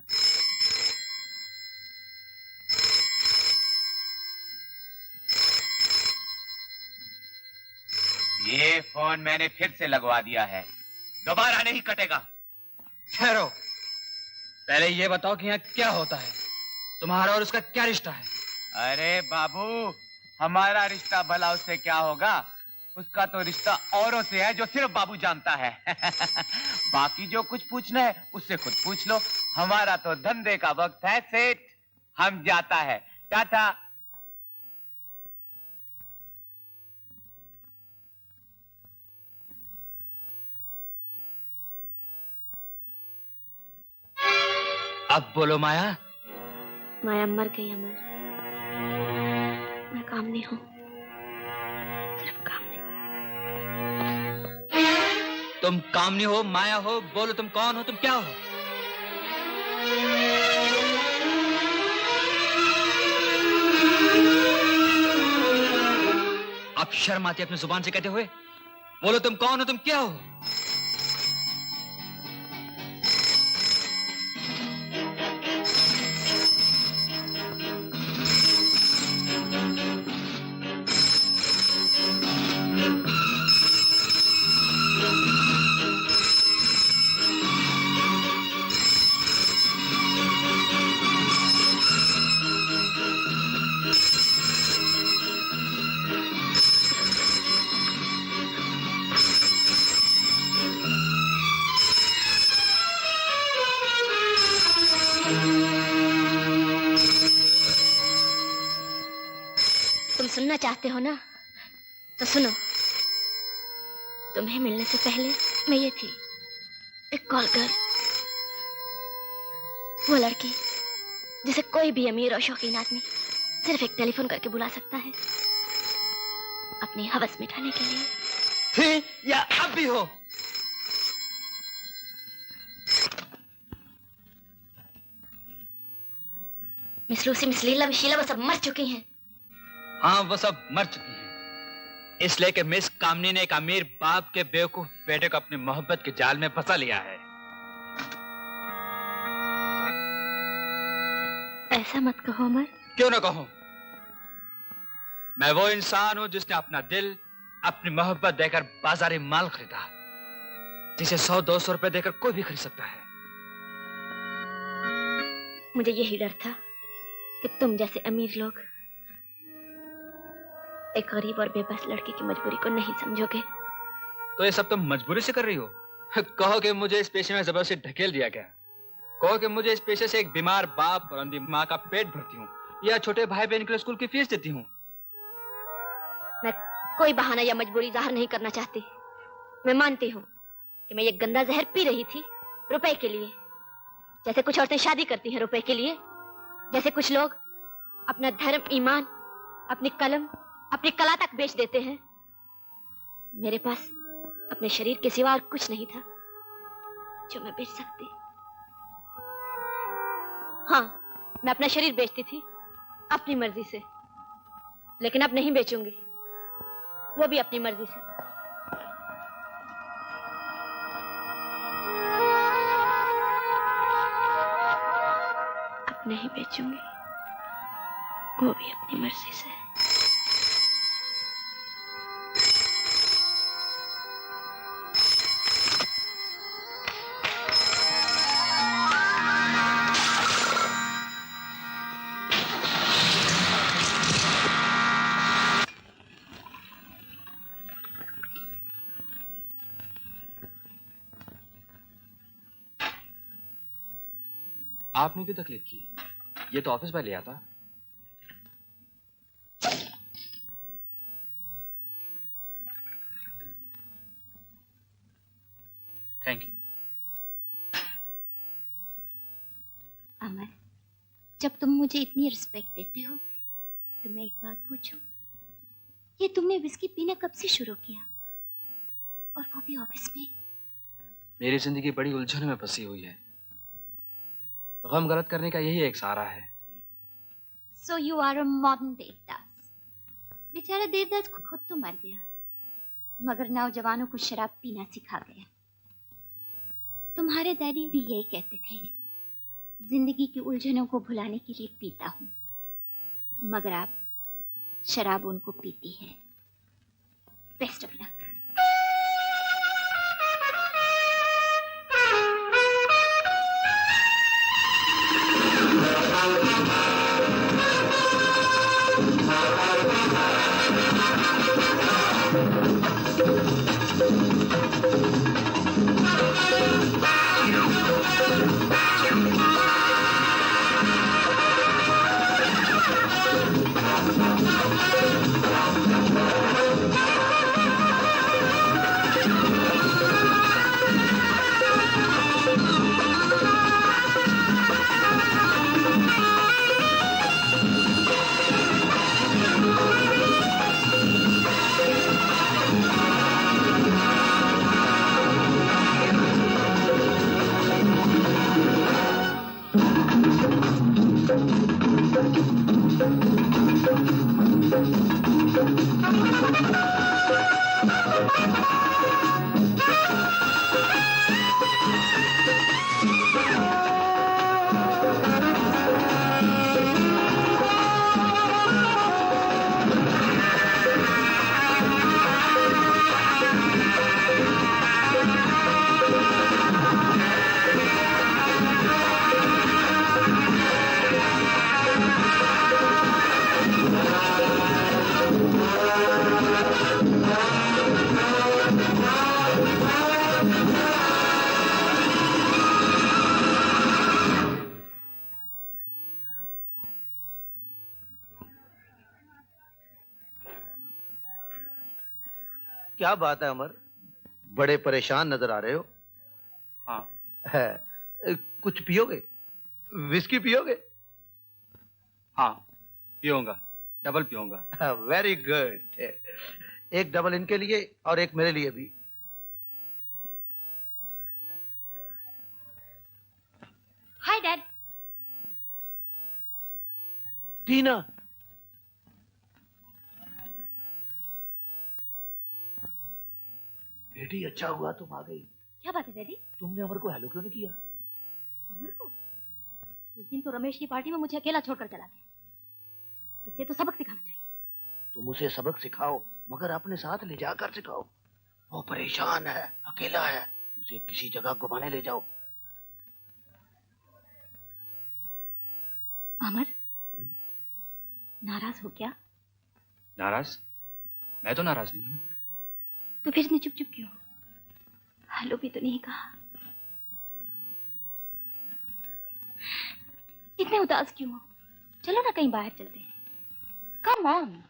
ये फोन मैंने फिर से लगवा दिया है, दोबारा नहीं कटेगा। ठहरो, पहले ये बताओ कि यहाँ क्या होता है? तुम्हारा और उसका क्या रिश्ता है? अरे बाबू, हमारा रिश्ता भला उससे क्या होगा? उसका तो रिश्ता औरों से है जो सिर्फ बाबू जानता है। बाकी जो कुछ पूछना है उससे खुद पूछ लो। हमारा तो धंधे का वक्त है सेठ, हम जाता है, टाटा। अब बोलो माया। माया मर गई अमर, मैं कामनी हूँ, सिर्फ कामनी। तुम कामनी हो, माया हो, बोलो तुम कौन हो, तुम क्या हो? आप शर्म आती है अपनी जुबान से कहते हुए? बोलो तुम कौन हो, तुम क्या हो? सुनना चाहते हो ना, तो सुनो। तुम्हें मिलने से पहले मैं ये थी, एक कॉल गर्ल, वो लड़की जिसे कोई भी अमीर और शौकीन आदमी सिर्फ एक टेलीफोन करके बुला सकता है अपनी हवस मिटाने के लिए। थी या अब भी हो? मिस लूसी, मिस लीला, विशीला वो सब मर चुकी हैं। हाँ, वो सब मर चुकी हैं, इसलिए कि मिस कामनी ने एक अमीर बाप के बेवकूफ बेटे को अपनी मोहब्बत के जाल में फंसा लिया है। ऐसा मत कहो अमर। क्यों ना कहूं? मैं वो इंसान हूं जिसने अपना दिल अपनी मोहब्बत देकर बाजारी माल खरीदा, जिसे 100-200 रुपए देकर कोई भी खरीद सकता है। मुझे यही डर था कि तुम जैसे अमीर लोग एक गरीब और बेबस लड़की की मजबूरी को नहीं समझोगे। तो ये सब तुम मजबूरी से कर रही हो? कहो कि मुझे इस पेशे में जबरदस्ती ढकेल दिया गया, कहो कि मुझे इस पेशे से एक बीमार बाप और अंधी माँ का पेट भरती हूँ, या छोटे भाई बहन के लिए स्कूल की फीस देती हूँ। मैं कोई बहाना या मजबूरी जाहिर नहीं करना चाहती। मैं मानती हूँ कि मैं ये गंदा जहर पी रही थी रुपए के लिए, जैसे कुछ औरतें शादी करती हैं रुपए के लिए, जैसे कुछ लोग अपना धर्म, ईमान, अपनी कलम, अपनी कला तक बेच देते हैं। मेरे पास अपने शरीर के सिवा और कुछ नहीं था जो मैं बेच सकती। हाँ, मैं अपना शरीर बेचती थी अपनी मर्जी से, लेकिन अब नहीं बेचूंगी, वो भी अपनी मर्जी से। अब नहीं बेचूंगी, वो भी अपनी मर्जी से। आपने क्यों तकलीफ की? ये तो ऑफिस में ले आता। Thank you. अमर, जब तुम मुझे इतनी रिस्पेक्ट देते हो तो मैं एक बात पूछूं? ये तुमने विस्की पीना कब से शुरू किया, और वो भी ऑफिस में? मेरी जिंदगी बड़ी उलझन में फंसी हुई है, गम गलत करने का यही एक सहारा है। So you are a modern Devdas. बेचारा देवदास खुद तो मर गया, मगर नौजवानों को शराब पीना सिखा गया। तुम्हारे डैडी भी यही कहते थे, जिंदगी की उलझनों को भुलाने के लिए पीता हूँ, मगर अब शराब उनको पीती है। Best of luck. क्या बात है अमर, बड़े परेशान नजर आ रहे हो। हाँ। कुछ पियोगे? विस्की पियोगे? हाँ पीऊंगा, डबल पीऊंगा। Very good. एक डबल इनके लिए और एक मेरे लिए भी। Hi dad. टीना, बेटी अच्छा हुआ तुम आ गई। क्या बात है डैडी? तुमने अमर को हेलो क्यों नहीं किया? अमर को? उस दिन तो रमेश की पार्टी में मुझे अकेला छोड़कर चला गया। इसे तो सबक सिखाना चाहिए। तुम उसे सबक सिखाओ, मगर अपने साथ ले जाकर सिखाओ। वो परेशान है, अकेला है, उसे किसी जगह घुमाने ले जाओ। अमर, नाराज हो क्या? नाराज? मैं तो नाराज नहीं हूँ। तो फिर इतने चुप चुप क्यों? हेलो भी तो नहीं कहा। इतने उदास क्यों हो? चलो ना कहीं बाहर चलते हैं। Come on.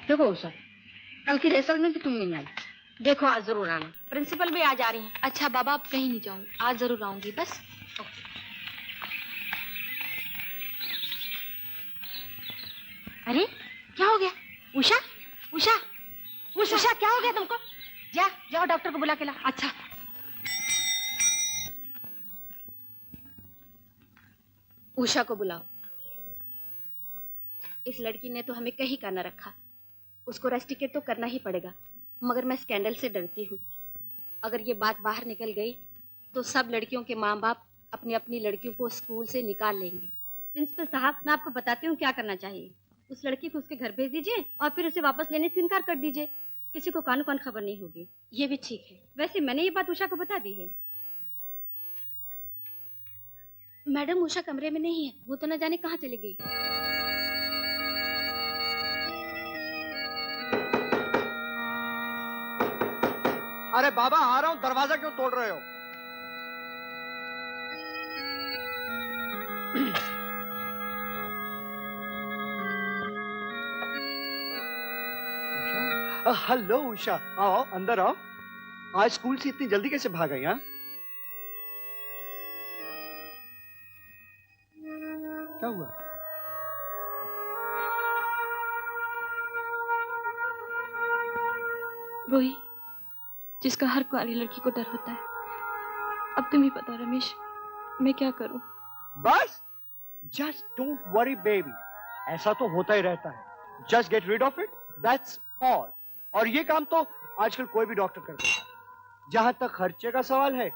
देखो उषा, कल की रिहर्सल में भी तुम नहीं आई। देखो आज जरूर आना। प्रिंसिपल भी आज आ रही हैं। अच्छा बाबा, अब कहीं नहीं जाऊंगी, आज जरूर आऊंगी बस। अरे क्या हो गया? उषा, उषा, उषा क्या हो गया तुमको? जाओ डॉक्टर को बुला के ला। अच्छा। उषा को बुलाओ। इस लड़की ने तो हमें कहीं का न रखा। उसको रेस्टिकेट तो करना ही पड़ेगा, मगर मैं स्कैंडल से डरती हूँ। अगर ये बात बाहर निकल गई तो सब लड़कियों के माँ बाप अपनी अपनी लड़कियों को स्कूल से निकाल लेंगे। प्रिंसिपल साहब, मैं आपको बताती हूँ क्या करना चाहिए। उस लड़की को उसके घर भेज दीजिए और फिर उसे वापस लेने से इनकार कर दीजिए। किसी को कान कान खबर नहीं होगी। ये भी ठीक है। वैसे मैंने ये बात उषा को बता दी है। मैडम उषा कमरे में नहीं है, वो तो न जाने कहाँ चली गई। अरे बाबा आ रहा हूँ, दरवाजा क्यों तोड़ रहे हो? हेलो उषा, आओ अंदर आओ। आज स्कूल से इतनी जल्दी कैसे भाग गई? हाँ, क्या हुआ? वही जिसका हर कुंवारी लड़की को डर होता है। अब तुम ही बताओ रमेश, मैं क्या करूं? बस जस्ट डोंट वरी बेबी, ऐसा तो होता ही रहता है। Just get rid of it, that's all. और ये काम तो आजकल कोई भी डॉक्टर कर देगा। जहां तक खर्चे का सवाल है,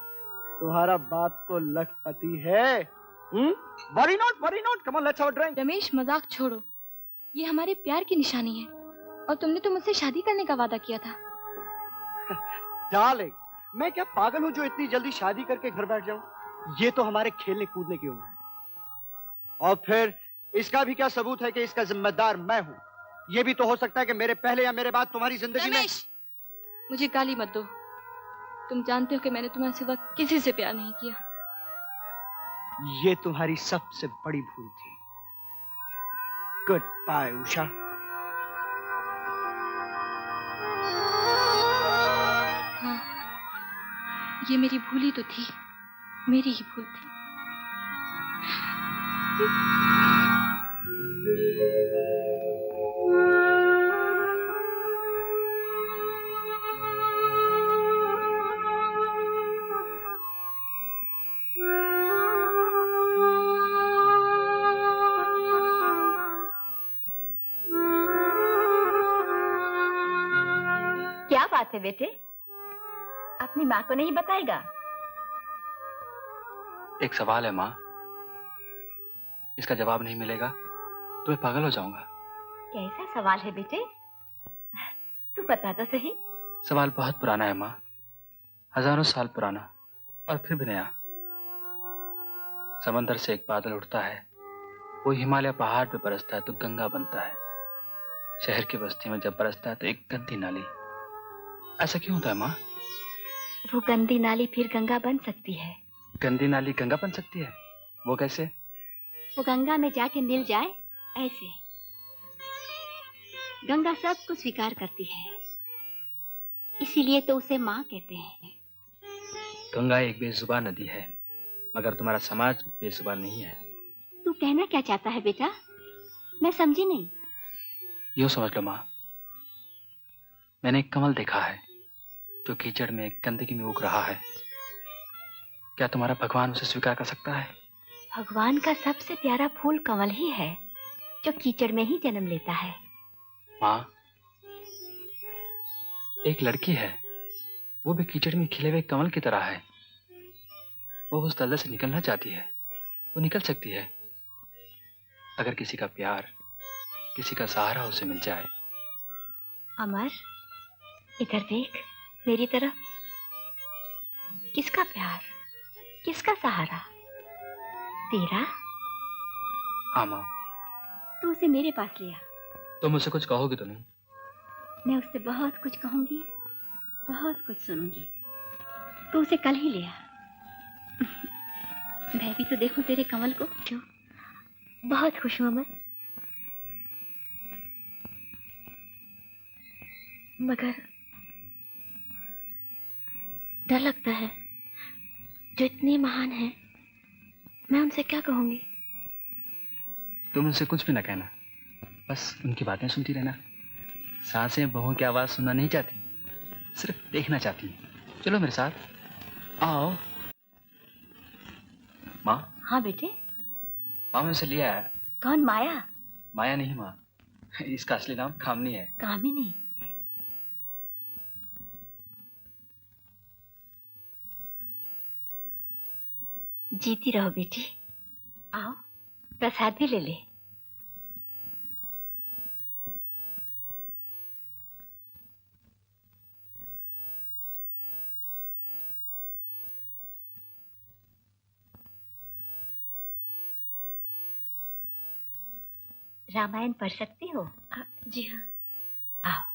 तुम्हारा बाप तो लखपति है। Worry not, come on let's have a drink. Ramesh मजाक छोड़ो, ये हमारे प्यार की निशानी है और तुमने तो मुझसे शादी करने का वादा किया था। डार्लिंग, मैं क्या पागल हूं जो इतनी जल्दी शादी करके घर बैठ जाऊं? ये तो हमारे खेलने कूदने की उम्र है। और फिर इसका भी क्या सबूत है कि इसका जिम्मेदार मैं हूं? ये भी तो हो सकता है कि मेरे पहले या मेरे बाद तुम्हारी जिंदगी में। मुझे गाली मत दो। तुम जानते हो कि मैंने तुम्हारे सिवा किसी से प्यार नहीं किया। ये तुम्हारी सबसे बड़ी भूल थी। Good bye Usha. हाँ, ये मेरी भूल ही तो थी, मेरी ही भूल थी। बात है बेटे? अपनी माँ को नहीं बताएगा? एक सवाल है माँ, इसका जवाब नहीं मिलेगा तो मैं पागल हो जाऊंगा। कैसा सवाल है बेटे? तू बता तो सही। सवाल बहुत पुराना है माँ, हजारों साल पुराना और फिर भी नया। समंदर से एक बादल उठता है, वो हिमालय पहाड़ पे बरसता है तो गंगा बनता है। शहर की बस्ती में जब बरसता है तो एक गंदी नाली। ऐसा क्यों होता है माँ? वो गंदी नाली फिर गंगा बन सकती है। गंदी नाली गंगा बन सकती है? वो कैसे? वो गंगा में जाके मिल जाए ऐसे। गंगा सबको स्वीकार करती है, इसीलिए तो उसे माँ कहते हैं। गंगा एक बेजुबान नदी है, मगर तुम्हारा समाज बेजुबान नहीं है। तू कहना क्या चाहता है बेटा? मैं समझी नहीं। यूं समझ लो माँ, मैंने एक कमल देखा है जो कीचड़ में गंदगी में उग रहा है। क्या तुम्हारा भगवान उसे स्वीकार कर सकता है? भगवान का सबसे प्यारा फूल कमल ही है जो कीचड़ में ही जन्म लेता है। माँ, एक लड़की है, वो भी कीचड़ में खिले हुए कमल की तरह है। वो उस दलदल से निकलना चाहती है, वो निकल सकती है अगर किसी का प्यार, किसी का सहारा उसे मिल जाए। अमर, इधर देख मेरी तरफ। किसका प्यार, किसका सहारा? तेरा? हाँ माँ। तू उसे मेरे पास लिया। तुम मुझसे कुछ कहोगी तो नहीं? मैं उससे बहुत कुछ कहूंगी, बहुत कुछ सुनूंगी। तू उसे कल ही लिया। मैं भी तो देखूं तेरे कमल को। क्यों? बहुत खुश हूं अमर, मगर डर लगता है। जो इतने महान हैं, मैं उनसे क्या कहूंगी? तुम उनसे कुछ भी ना कहना, बस उनकी बातें सुनती रहना। सांसें बहुओं की आवाज सुनना नहीं चाहती, सिर्फ देखना चाहती। चलो मेरे साथ, आओ। माँ। हाँ बेटे। माँ मैं उसे लिया है। कौन? माया? माया नहीं माँ, इसका असली नाम कामनी है। कामिनी? जीती रहो बेटी। आओ, प्रसाद भी ले ले। रामायण पढ़ सकती हो? जी हाँ। आओ।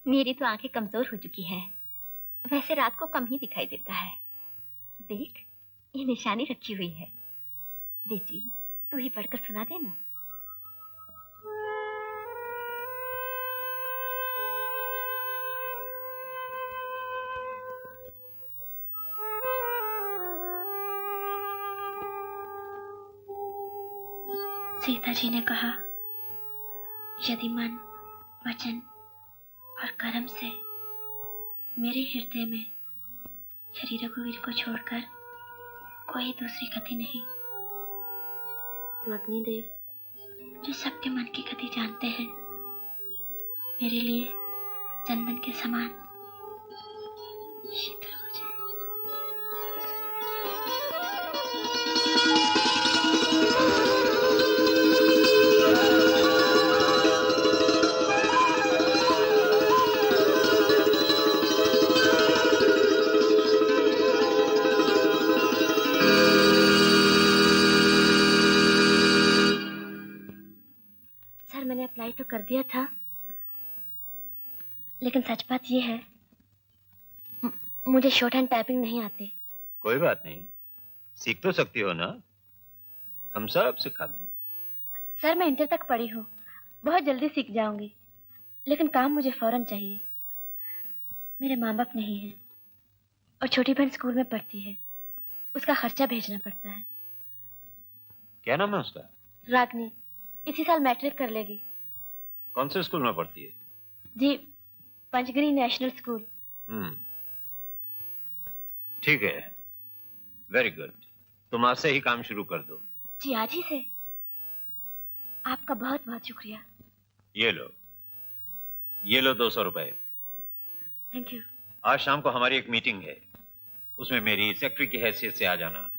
मेरी तो आंखें कमजोर हो चुकी हैं, वैसे रात को कम ही दिखाई देता है। देख, ये निशानी रखी हुई है। बेटी, तू ही पढ़कर सुना देना। सीता जी ने कहा, यदि मन, वचन और कर्म से मेरे हृदय में श्री रघुवीर को छोड़कर कोई दूसरी गति नहीं, तो अग्निदेव जो सबके मन की गति जानते हैं, मेरे लिए चंदन के समान शीतल हो जाए। मैंने अप्लाई तो कर दिया था, लेकिन सच बात यह है, मुझे शॉर्ट हैंड टाइपिंग नहीं आती। कोई बात नहीं, सीख तो सकती हो ना, हम सब सिखा देंगे। सर मैं इंटर तक पढ़ी हूँ, बहुत जल्दी सीख जाऊंगी, लेकिन काम मुझे फौरन चाहिए। मेरे माँ बाप नहीं हैं और छोटी बहन स्कूल में पढ़ती है, उसका खर्चा भेजना पड़ता है। क्या नाम है उसका? रागनी, इसी साल मैट्रिक कर लेगी। कौन से स्कूल में पढ़ती है? जी, पंचगिरी नेशनल स्कूल। ठीक है, वेरी गुड। तुम आज से ही काम शुरू कर दो। जी आज ही से? आपका बहुत बहुत शुक्रिया। ये लो 200 रुपए। Thank you. आज शाम को हमारी एक मीटिंग है, उसमें मेरी सेक्रेटरी की हैसियत से आ जाना।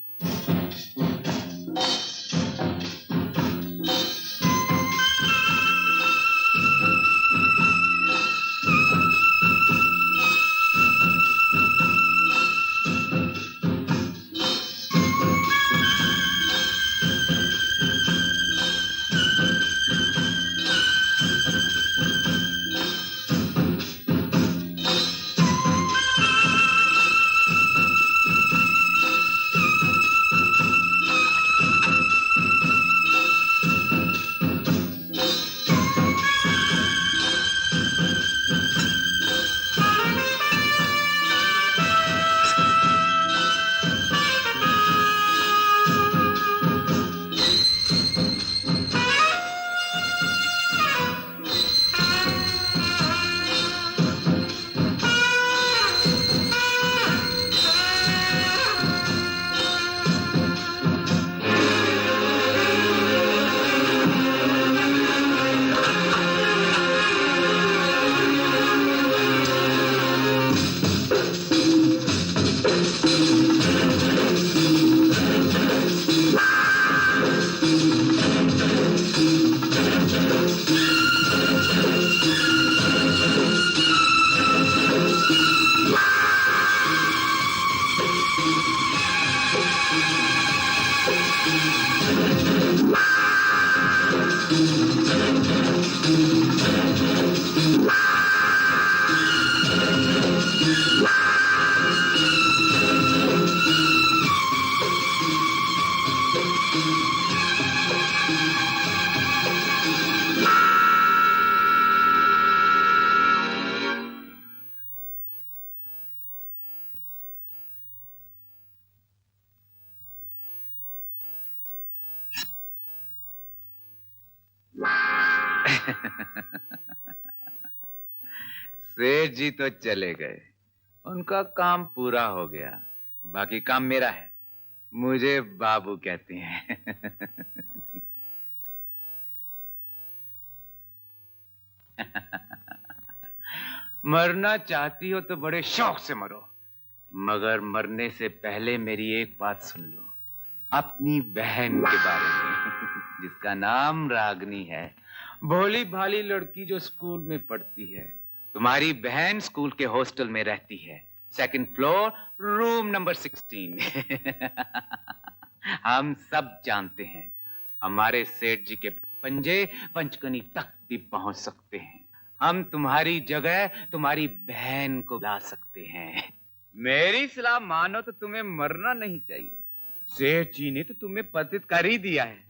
सेठ जी तो चले गए, उनका काम पूरा हो गया, बाकी काम मेरा है। मुझे बाबू कहते हैं। मरना चाहती हो तो बड़े शौक से मरो, मगर मरने से पहले मेरी एक बात सुन लो, अपनी बहन के बारे में, जिसका नाम रागनी है, भोली भाली लड़की जो स्कूल में पढ़ती है। तुम्हारी बहन स्कूल के हॉस्टल में रहती है, 2nd फ्लोर, रूम नंबर 16। हम सब जानते हैं हमारे सेठ जी के पंजे पंचकनी तक भी पहुंच सकते हैं। हम तुम्हारी जगह तुम्हारी बहन को ला सकते हैं। मेरी सलाह मानो तो तुम्हें मरना नहीं चाहिए। सेठ जी ने तो तुम्हें पतित कर ही दिया है,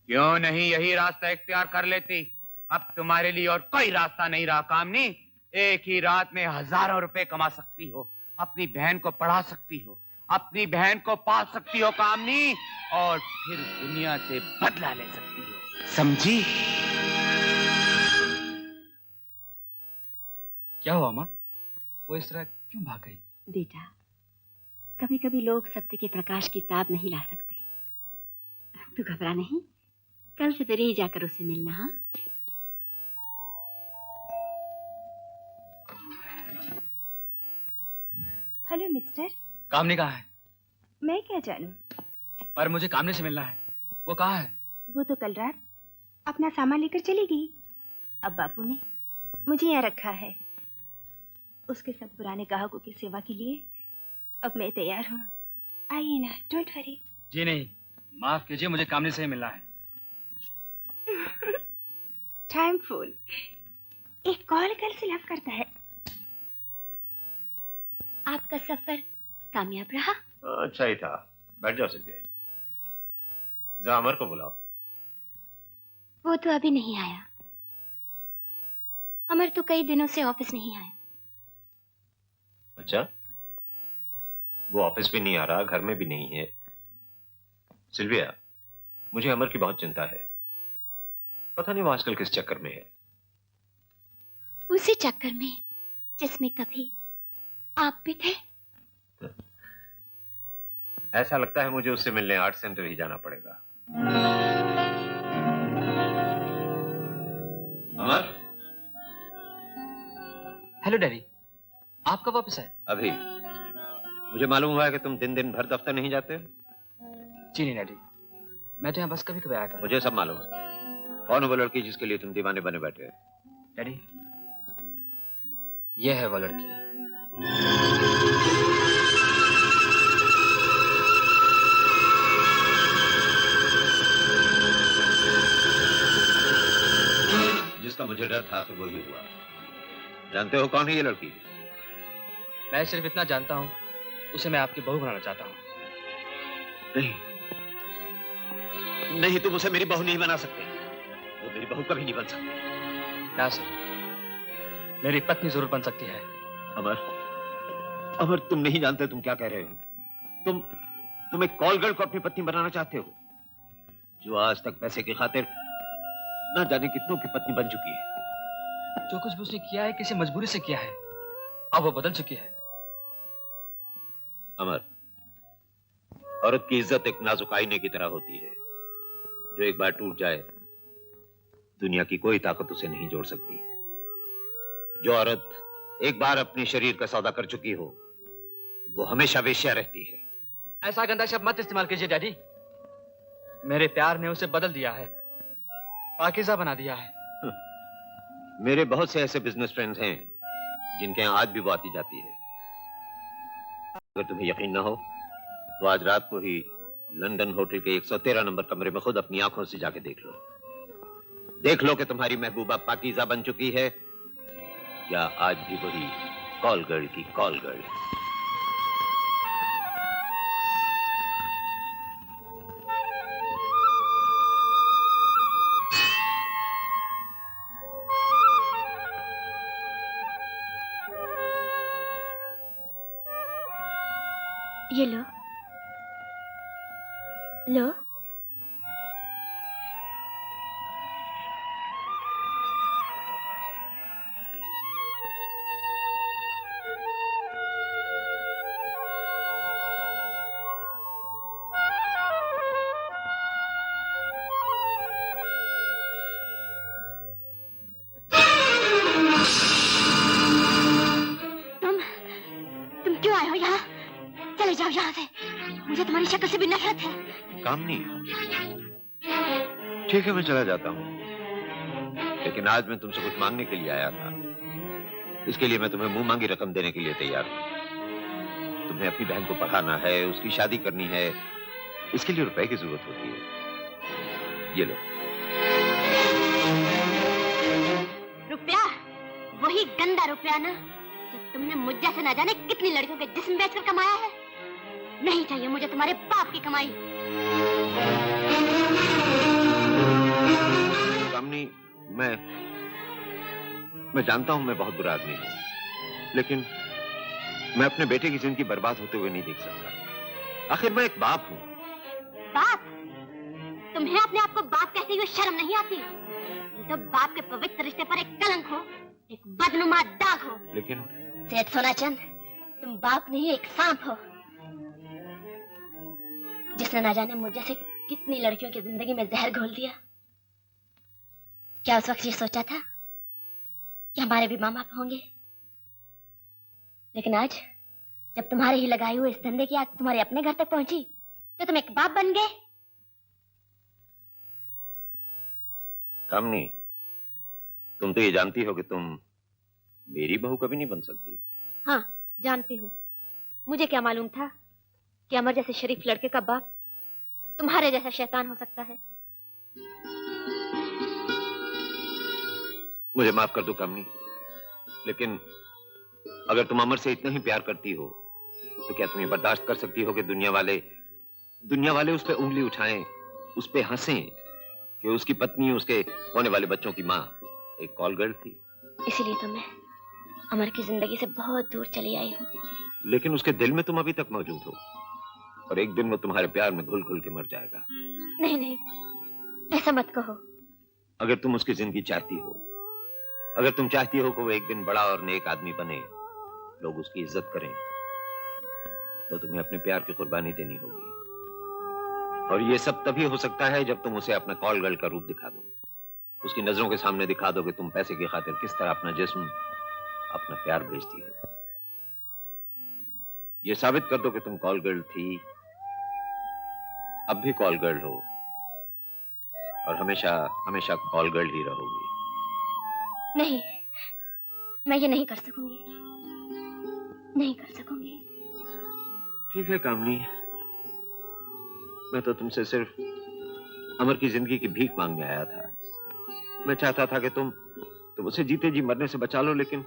क्यों नहीं यही रास्ता इख्तियार कर लेती? अब तुम्हारे लिए और कोई रास्ता नहीं रहा कामनी। एक ही रात में हजारों रुपए कमा सकती हो, अपनी बहन को पढ़ा सकती हो, अपनी बहन को पाल सकती हो कामनी, और फिर दुनिया से बदला ले सकती हो, समझी? क्या हुआ माँ? वो इस तरह क्यों भाग गई? बेटा, कभी कभी लोग सत्य के प्रकाश की ताब नहीं ला सकते। तू घबरा नहीं, कल से तेरे ही जाकर उसे मिलना। हाँ, हेलो मिस्टर। कामनी कहाँ है? मैं क्या जानूं? पर मुझे कामनी से मिलना है। वो कहाँ है? वो तो कल रात अपना सामान लेकर चली गई। अब बापू ने मुझे यहाँ रखा है, उसके सब पुराने ग्राहकों की सेवा के लिए। अब मैं तैयार हूँ, आइए ना, डोंट वरी। जी नहीं, माफ कीजिए, मुझे कामनी से ही मिलना है। टाइम फूल, एक कॉल गर्ल से लव करता है। आपका सफर कामयाब रहा? अच्छा ही था। बैठ जाओ सिद्धि। जरा अमर को बुलाओ। वो तो अभी नहीं आया। अमर तो कई दिनों से ऑफिस नहीं आया। अच्छा, वो ऑफिस भी नहीं आ रहा, घर में भी नहीं है। सिल्विया, मुझे अमर की बहुत चिंता है। पता नहीं वो आजकल किस चक्कर में है। उसी चक्कर में जिसमें कभी आप भी थे। ऐसा लगता है मुझे उससे मिलने आर्ट सेंटर ही जाना पड़ेगा। अमर। हेलो डैडी, आप कब वापस आए? अभी। मुझे मालूम हुआ है कि तुम दिन दिन भर दफ्तर नहीं जाते। जी नहीं डैडी, मैं तो यहाँ बस कभी कभी आया था। मुझे सब मालूम है। कौन है वो लड़की जिसके लिए तुम दीवाने बने बैठे हो? डैडी, ये है वो लड़की। जिसका मुझे डर था फिर वही हुआ। जानते हो कौन है ये लड़की? मैं सिर्फ इतना जानता हूँ, उसे मैं आपकी बहू बनाना चाहता हूँ। नहीं नहीं, तुम उसे मेरी बहू नहीं बना सकते। वो मेरी बहू कभी नहीं बन सकती। ना सर, मेरी पत्नी जरूर बन सकती है। अमर, अमर, तुम नहीं जानते तुम क्या कह रहे हो। तुम एक कॉल गर्ल को अपनी पत्नी बनाना चाहते हो, जो आज तक पैसे की खातिर ना जाने कितनों की पत्नी बन चुकी है। जो कुछ भी उसने किया है किसी मजबूरी से किया है, अब वो बदल चुकी है। अमर, औरत की इज्जत एक नाजुक आईने की तरह होती है, जो एक बार टूट जाए दुनिया की कोई ताकत उसे नहीं जोड़ सकती। जो औरत एक बार अपने शरीर का सौदा कर चुकी हो, वो हमेशा वेश्या रहती है। ऐसा गंदा शब्द मत इस्तेमाल कीजिए डैडी। मेरे प्यार ने उसे बदल दिया है, पाकीज़ा बना दिया है। मेरे बहुत से ऐसे बिजनेस फ्रेंड्स हैं जिनके यहाँ आज भी वो आती जाती है। अगर तुम्हें यकीन ना हो तो आज रात को ही लंदन होटल के 113 नंबर कमरे में खुद अपनी आंखों से जाके देख लो। देख लो कि तुम्हारी महबूबा पाकीज़ा बन चुकी है या आज भी वही कॉल गर्ल की कॉल गर्ल। ये लो लो। तुम क्यों आए हो यहाँ? चले जाओ यहाँ से, मुझे तुम्हारी शक्ल से भी नफरत है। कामनी, ठीक है मैं चला जाता हूँ, लेकिन आज मैं तुमसे कुछ मांगने के लिए आया था। इसके लिए मैं तुम्हें मुंह मांगी रकम देने के लिए तैयार हूँ। तुम्हें अपनी बहन को पढ़ाना है, उसकी शादी करनी है, इसके लिए रुपए की जरूरत होती है। ये लो। रुपया? वही गंदा रुपया ना, जो तुमने मुझ जैसे न जाने कितनी लड़कियों के जिस्म बेचकर कमाया है। नहीं चाहिए मुझे तुम्हारे बाप की कमाई। कामनी, मैं जानता हूं मैं बहुत बुरा आदमी हूं, लेकिन मैं अपने बेटे की जिंदगी बर्बाद होते हुए नहीं देख सकता। आखिर मैं एक बाप हूं। बाप? तुम्हें अपने आप को बाप कहते हुए शर्म नहीं आती? तो बाप के पवित्र रिश्ते पर एक कलंक हो, एक बदनुमा दाग हो। लेकिन सेठ सोनाचंद, तुम बाप नहीं एक सांप हो, जिसने ना जाने मुझ जैसे कितनी लड़कियों की जिंदगी में जहर घोल दिया। क्या उस वक्त ये सोचा था कि हमारे भी माँ बाप होंगे? लेकिन आज जब तुम्हारे ही लगाए हुए इस धंधे की आग तुम्हारे अपने घर तक पहुंची तो तुम एक बाप बन गए। कामनी, तुम तो ये जानती हो कि तुम मेरी बहू कभी नहीं बन सकती। हाँ, जानती हूँ। मुझे क्या मालूम था कि अमर जैसे शरीफ लड़के का बाप तुम्हारे जैसा शैतान हो सकता है। मुझे माफ कर दो कामनी, लेकिन अगर तुम अमर से इतना ही प्यार करती हो तो क्या तुम ये बर्दाश्त कर सकती हो कि दुनिया वाले उस पे उंगली उठाएं, उस पे हंसें कि उसकी पत्नी, उसके होने वाले बच्चों की माँ एक कॉल गर्ल थी। इसीलिए तो मैं अमर की जिंदगी से बहुत दूर चली आई हूँ। लेकिन उसके दिल में तुम अभी तक मौजूद हो और एक दिन वो तुम्हारे प्यार में घुल घुल के मर जाएगा। नहीं नहीं, ऐसा मत कहो। अगर तुम उसकी जिंदगी चाहती हो, अगर तुम चाहती हो कि वो एक दिन बड़ा और नेक आदमी बने, लोग उसकी इज्जत करें, तो तुम्हें अपने प्यार की कुर्बानी देनी होगी। और ये सब तभी हो सकता है जब तुम उसे अपना कॉल गर्ल का रूप दिखा दो, उसकी नजरों के सामने दिखा दो कि तुम पैसे की खातिर किस तरह अपना जिस्म, अपना प्यार बेचती हो। ये साबित कर दो कि तुम कॉल गर्ल थी, अब भी कॉल गर्ल हो और हमेशा हमेशा कॉल गर्ल ही रहोगी। नहीं, मैं ये नहीं कर सकूंगी, नहीं कर सकूंगी। ठीक है कामनी, मैं तो तुमसे सिर्फ अमर की जिंदगी की भीख मांगने आया था। मैं चाहता था कि तुम उसे जीते जी मरने से बचा लो, लेकिन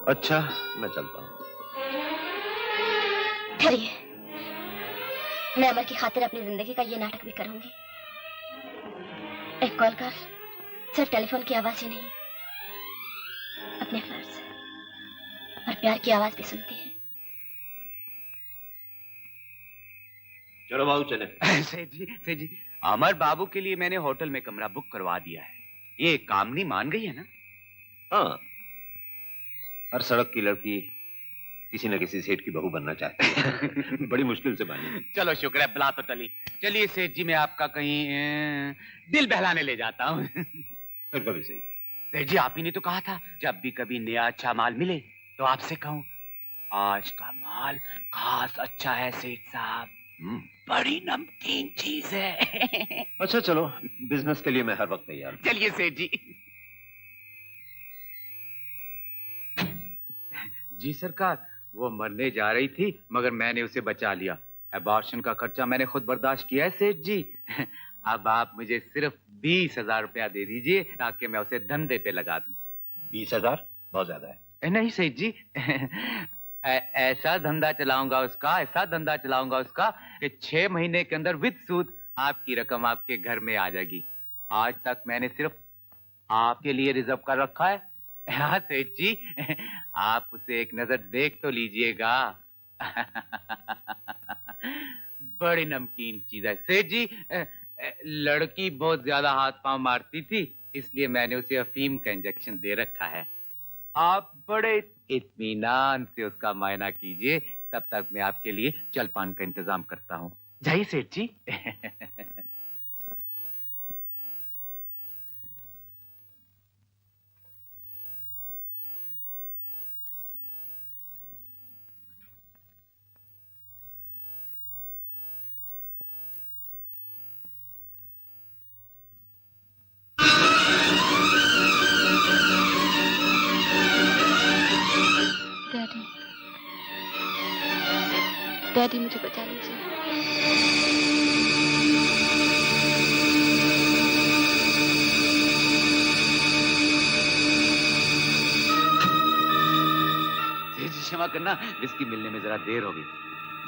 अच्छा, मैं चलता हूं। ठहरिए, मैं अमर की खातिर अपनी जिंदगी का ये नाटक भी करूंगी। एक कॉल कर सिर्फ टेलीफोन की आवाज ही नहीं, अपने फर्ज और प्यार की आवाज भी सुनती है। चलो बाबू चले। सेठ जी, अमर बाबू के लिए मैंने होटल में कमरा बुक करवा दिया है। ये कामनी मान गई है ना? हाँ, हर सड़क की लड़की किसी न किसी सेठ की बहू बनना चाहती है। बड़ी मुश्किल से बनी। चलो शुक्र है, बुला तो टली। चलिए सेठ जी, मैं आपका कहीं दिल बहलाने ले जाता हूँ। फिर कभी सही। सेठ जी, आप ही ने तो कहा था जब भी कभी नया अच्छा माल मिले तो आपसे कहूँ। आज का माल खास अच्छा है सेठ साहब, बड़ी नमकीन चीज है। अच्छा चलो, बिजनेस के लिए मैं हर वक्त तैयार हूं। चलिए सेठ जी। जी सरकार, वो मरने जा रही थी मगर मैंने उसे बचा लिया। अबॉर्शन का खर्चा मैंने खुद बर्दाश्त किया है सेठ जी। अब आप मुझे सिर्फ 20,000 रुपया दे दीजिए ताकि मैं उसे धंधे पे लगा दूं। 20,000 बहुत ज्यादा है। नहीं सेठ जी, ऐसा धंधा चलाऊंगा उसका कि 6 महीने के अंदर विद सूद आपकी रकम आपके घर में आ जाएगी। आज तक मैंने सिर्फ आपके लिए रिजर्व कर रखा है। हाँ सेठ जी, आप उसे एक नजर देख तो लीजिएगा। बड़ी नमकीन चीज है सेठ जी। लड़की बहुत ज्यादा हाथ पांव मारती थी, इसलिए मैंने उसे अफीम का इंजेक्शन दे रखा है। आप बड़े इत्मीनान से उसका मायना कीजिए, तब तक मैं आपके लिए जलपान का इंतजाम करता हूँ। जाइए सेठ जी। डैडी, मुझे बचा लीजिए। क्षमा करना, विस्की मिलने में जरा देर हो गई।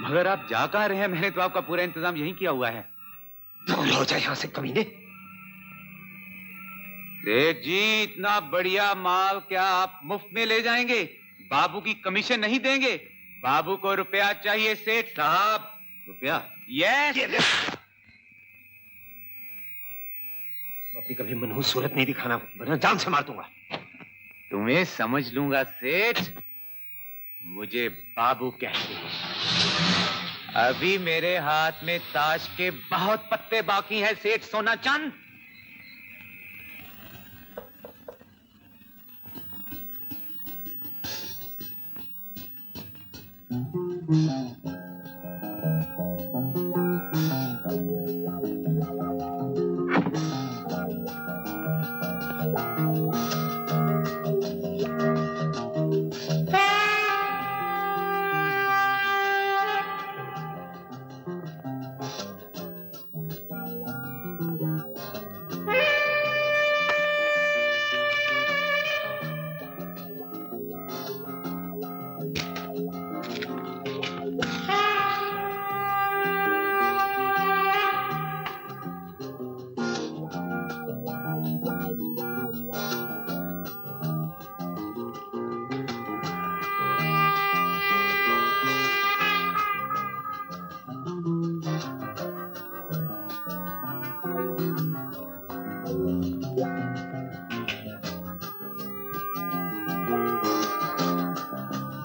मगर आप जा कहाँ रहे हैं? मैंने तो आपका पूरा इंतजाम यहीं किया हुआ है। दूर हो जाए यहाँ से कमीने। सेठ जी, इतना बढ़िया माल क्या आप मुफ्त में ले जाएंगे? बाबू की कमीशन नहीं देंगे? बाबू को रुपया चाहिए सेठ साहब। रुपया? यस। अपनी कभी मनहूस सूरत नहीं दिखाना, वरना जान से मार दूंगा। तुम्हें समझ लूंगा सेठ। मुझे बाबू कहते हैं। अभी मेरे हाथ में ताश के बहुत पत्ते बाकी हैं सेठ सोना चंद।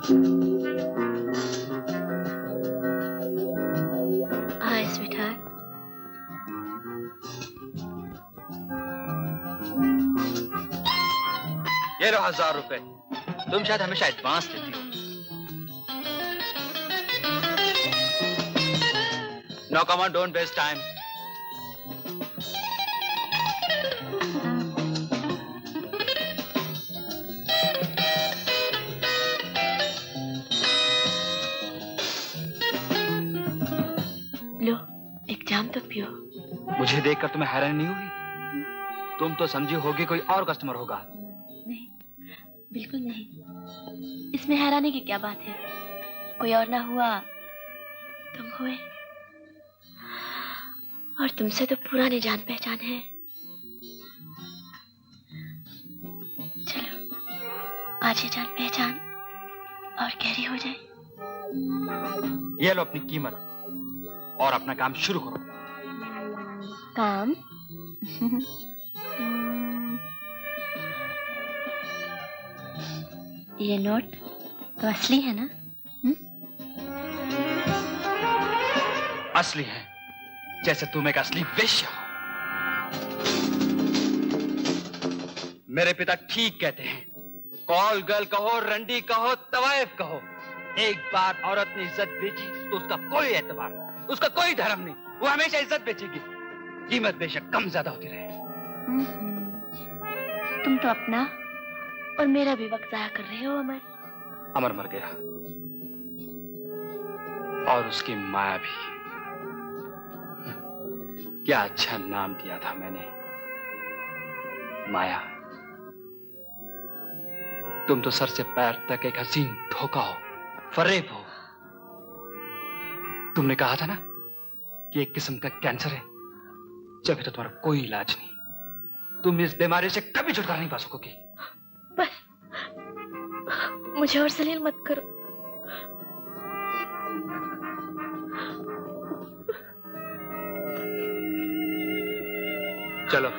हाय स्वीटहार्ट। ये लो 1000 रुपए। तुम शायद हमेशा एडवांस देती हो। No come on, don't waste time. लो एक जाम तो पियो। मुझे देखकर तुम्हें हैरानी नहीं होगी? तुम तो समझी होगी कोई और कस्टमर होगा। नहीं, बिल्कुल नहीं। इसमें हैरानी की क्या बात है? कोई और ना हुआ, तुम हुए। और तुमसे तो पुरानी जान पहचान है। चलो आज ये जान पहचान और गहरी हो जाए। ये लो अपनी कीमत और अपना काम शुरू करो। काम? ये नोट तो असली है ना? असली है, जैसे तुम एक असली वेश्या हो। मेरे पिता ठीक कहते हैं, कॉल गर्ल कहो, रंडी कहो, तवाइफ कहो, एक बार औरत ने इज्जत बेची तो उसका कोई एतबार, उसका कोई धर्म नहीं, वो हमेशा इज्जत बेचेगी। कीमत बेशक कम ज्यादा होती रहे। तुम तो अपना और मेरा भी वक्त जाया कर रहे हो अमर। अमर मर गया और उसकी माया भी। क्या अच्छा नाम दिया था मैंने, माया। तुम तो सर से पैर तक एक हसीन धोखा हो, फरेब हो। तुमने कहा था ना कि एक किस्म का कैंसर है, जब तो तुम्हारा कोई इलाज नहीं। तुम इस बीमारी से कभी छुटकारा नहीं पा सकोगी। बस मुझे और जलील मत करो। चलो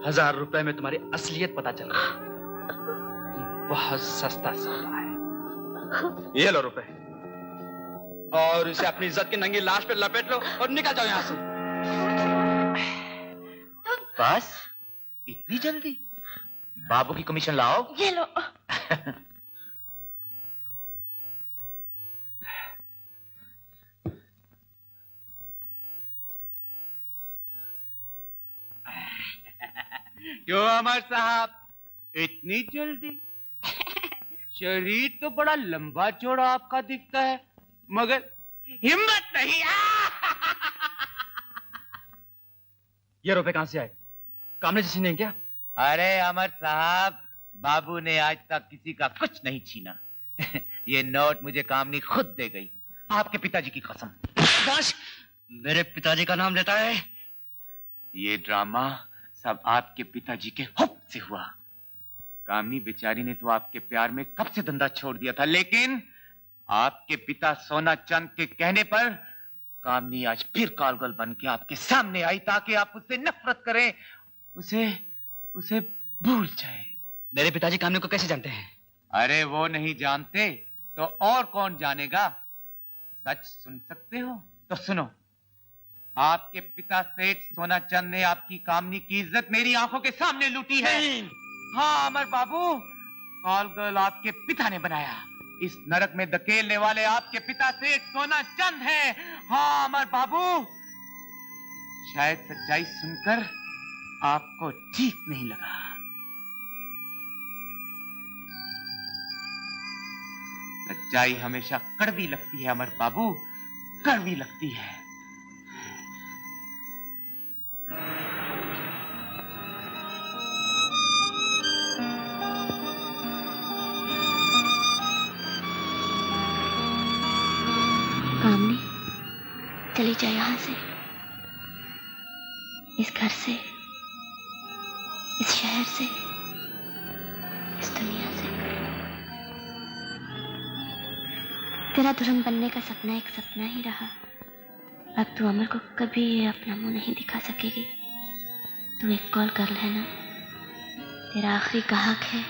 1000 रुपए में तुम्हारी असलियत पता चल रही। बहुत सस्ता सौदा है। ये लो रुपए और इसे अपनी इज्जत की नंगी लाश पे लपेट लो और निकल जाओ यहां से। बस इतनी जल्दी? बाबू की कमीशन लाओ। ये लो। क्यों अमर साहब, इतनी जल्दी? शरीर तो बड़ा लंबा चौड़ा आपका दिखता है, मगर हिम्मत नहीं। ये रुपए कहां से आए? कामने जी ने क्या? अरे अमर साहब, बाबू ने आज तक किसी का कुछ नहीं छीना। ये नोट मुझे कामनी खुद दे गई, आपके पिताजी की कसम। बस मेरे पिताजी का नाम लेता है। ये ड्रामा सब आपके पिताजी के हुक्म से हुआ। कामनी बेचारी ने तो आपके प्यार में कब से धंधा छोड़ दिया था, लेकिन आपके पिता सोना चंद के कहने पर कामनी आज फिर कालगल बन के आपके सामने आई, ताकि आप उससे नफरत करें, उसे भूल जाए। मेरे पिताजी कामनी को कैसे जानते हैं? अरे वो नहीं जानते तो और कौन जानेगा। सच सुन सकते हो तो सुनो। आपके पिता सेठ सोना चंद ने आपकी कामनी की इज्जत मेरी आंखों के सामने लूटी है। हाँ अमर बाबू, कॉल गर्ल आपके पिता ने बनाया। इस नरक में धकेलने वाले आपके पिता सेठ सोना चंद हैं। हाँ अमर बाबू, शायद सच्चाई सुनकर आपको ठीक नहीं लगा। सच्चाई हमेशा कड़वी लगती है अमर बाबू, कड़वी लगती है। कामनी चली जाए यहां से, इस घर से, इस शहर से, इस दुनिया से। तेरा दुल्हन बनने का सपना एक सपना ही रहा। अब तू अमर को कभी अपना मुंह नहीं दिखा सकेगी। तू एक कॉल कर लेना, तेरा आखिरी ग्राहक है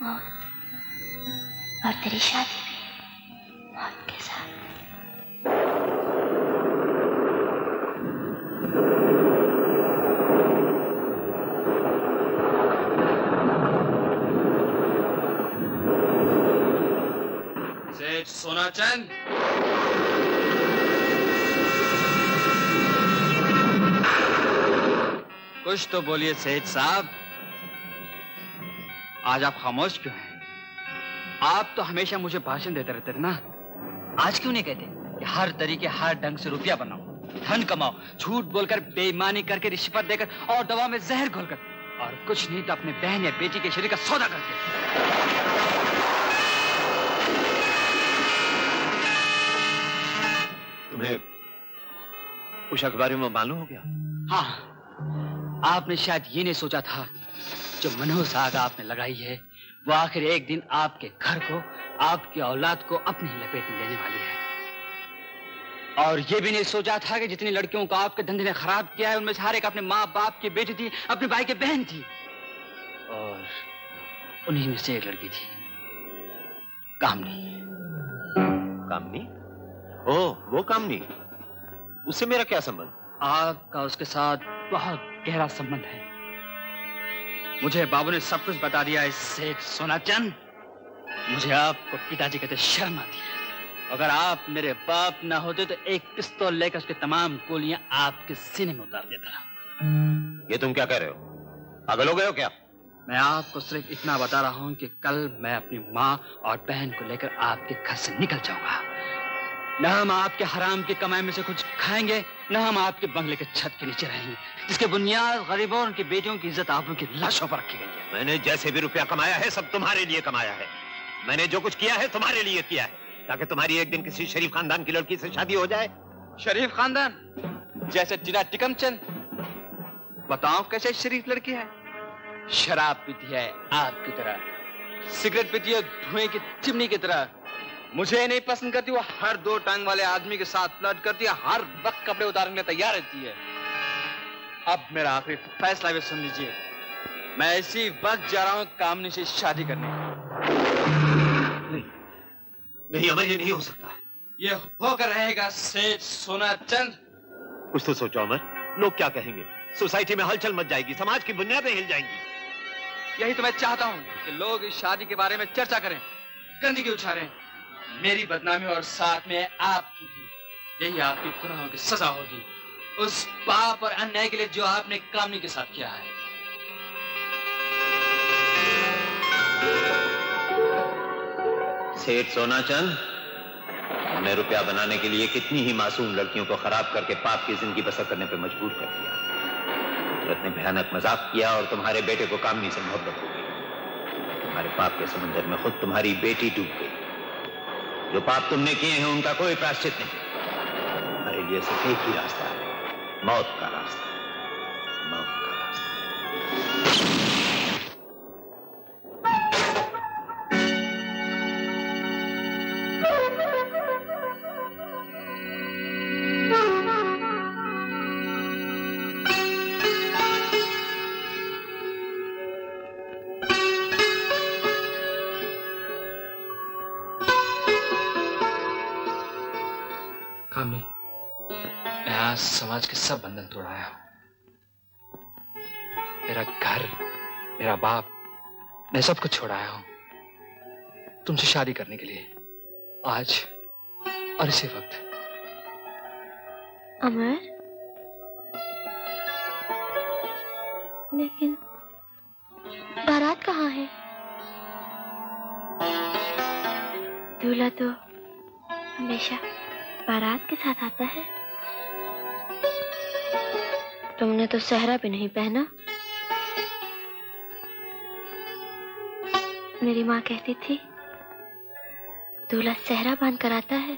मौत। और तेरी शादी भी मौत के साथ। सेठ सोनाचंद, कुछ तो बोलिए सेठ साहब। आज आप खामोश क्यों हैं? आप तो हमेशा मुझे भाषण देते रहते थे ना। आज क्यों नहीं कहते कि हर तरीके हर ढंग से रुपया बनाओ, धन कमाओ, झूठ बोलकर, बेईमानी करके, रिश्वत देकर और दवा में जहर घोलकर, और कुछ नहीं तो अपने बहन या बेटी के शरीर का सौदा करके। तुम्हें उस अखबार में मालूम हो गया? हाँ, आपने शायद ये नहीं सोचा था जो मनहूस आग आपने लगाई है वो आखिर एक दिन आपके घर को, आपकी औलाद को अपनी ही लपेट में लेने वाली है। और ये भी नहीं सोचा था कि जितनी लड़कियों को आपके धंधे ने खराब किया है उनमें से हर एक अपने माँ बाप की बेटी थी, अपने भाई की बहन थी, और उन्हीं में से एक लड़की थी, कामनी। कामनी? ओह, वो कामनी। उससे मेरा क्या संबंध? आपका उसके साथ बहुत गहरा संबंध है। मुझे बाबू ने सब कुछ बता दिया है सेठ सोनाचंद। मुझे आपको पिताजी कहते शर्म आती है। अगर आप मेरे बाप ना होते तो एक पिस्तौल लेकर उसके तमाम गोलियां आपके सीने में उतार देता। ये तुम क्या कह रहे हो? पागल हो गए हो क्या? मैं आपको सिर्फ इतना बता रहा हूं कि कल मैं अपनी माँ और बहन को लेकर आपके घर से निकल जाऊंगा। न हम आपके हराम की कमाई में से कुछ खाएंगे, न हम आपके बंगले के छत के नीचे रहेंगे, जिसके बुनियाद गरीबों और उनकी बेटियों की इज्जत आबरू की लाशों पर रखी गई है। मैंने जैसे भी रुपया कमाया है सब तुम्हारे लिए कमाया है। मैंने जो कुछ किया है तुम्हारे लिए किया है, ताकि तुम्हारी एक दिन किसी शरीफ खानदान की लड़की से शादी हो जाए। शरीफ खानदान? जैसे टीना टिकमचंद? बताओ कैसे शरीफ लड़की है? शराब पीती है आपकी तरह, सिगरेट पीती है धुएं की चिमनी की तरह। मुझे नहीं पसंद करती, वो हर दो टांग वाले आदमी के साथ फ्लर्ट करती है, हर वक्त कपड़े उतारने के लिए तैयार रहती है। अब मेरा आखिरी फैसला भी सुन लीजिए। मैं इसी वक्त जा रहा हूं कामनी से शादी करने। नहीं अमर, ये नहीं हो सकता। ये होकर रहेगा सेठ सोनाचंद। कुछ तो सोचो अमर, लोग क्या कहेंगे? सोसाइटी में हलचल मच जाएगी, समाज की बुनियादें हिल जाएंगी। यही तो मैं चाहता हूं कि लोग इस शादी के बारे में चर्चा करें, गंदगी उछालें। मेरी बदनामी और साथ में आपकी भी। यही आपकी गुनाहों की सजा होगी, उस पाप और अन्याय के लिए जो आपने कामनी के साथ किया है। सेठ सोनाचंद, हमने रुपया बनाने के लिए कितनी ही मासूम लड़कियों को खराब करके पाप की जिंदगी बसर करने पर मजबूर कर दिया। कुदरत ने भयानक मजाक किया और तुम्हारे बेटे को कामनी से मोहब्बत हो गई। तुम्हारे पाप के समंदर में खुद तुम्हारी बेटी डूब गई। जो पाप तुमने किए हैं उनका कोई प्रायश्चित नहीं। तुम्हारे लिए सिर्फ एक ही रास्ता है, मौत का रास्ता, मौत का रास्ता। कामनी, मैं आज समाज के सब बंधन तोड़ाया हूं। मेरा घर, मेरा बाप, मैं सब कुछ छोड़ाया हूं तुमसे शादी करने के लिए, आज और इसी वक्त। अमर, लेकिन बारात कहाँ है? दूल्हा तो हमेशा बारात के साथ आता है। तुमने तो सहरा भी नहीं पहना। मेरी माँ कहती थी दूल्हा सहरा बांध कर आता है।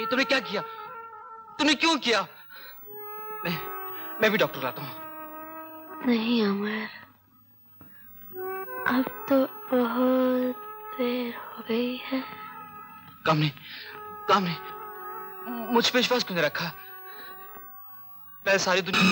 तुमने क्या किया? तुमने क्यों किया? मैं भी डॉक्टर लाता हूँ। नहीं अमर, अब तो बहुत देर हो गई है। कामनी, मुझ पे विश्वास क्यों नहीं रखा? मैं सारी दुनिया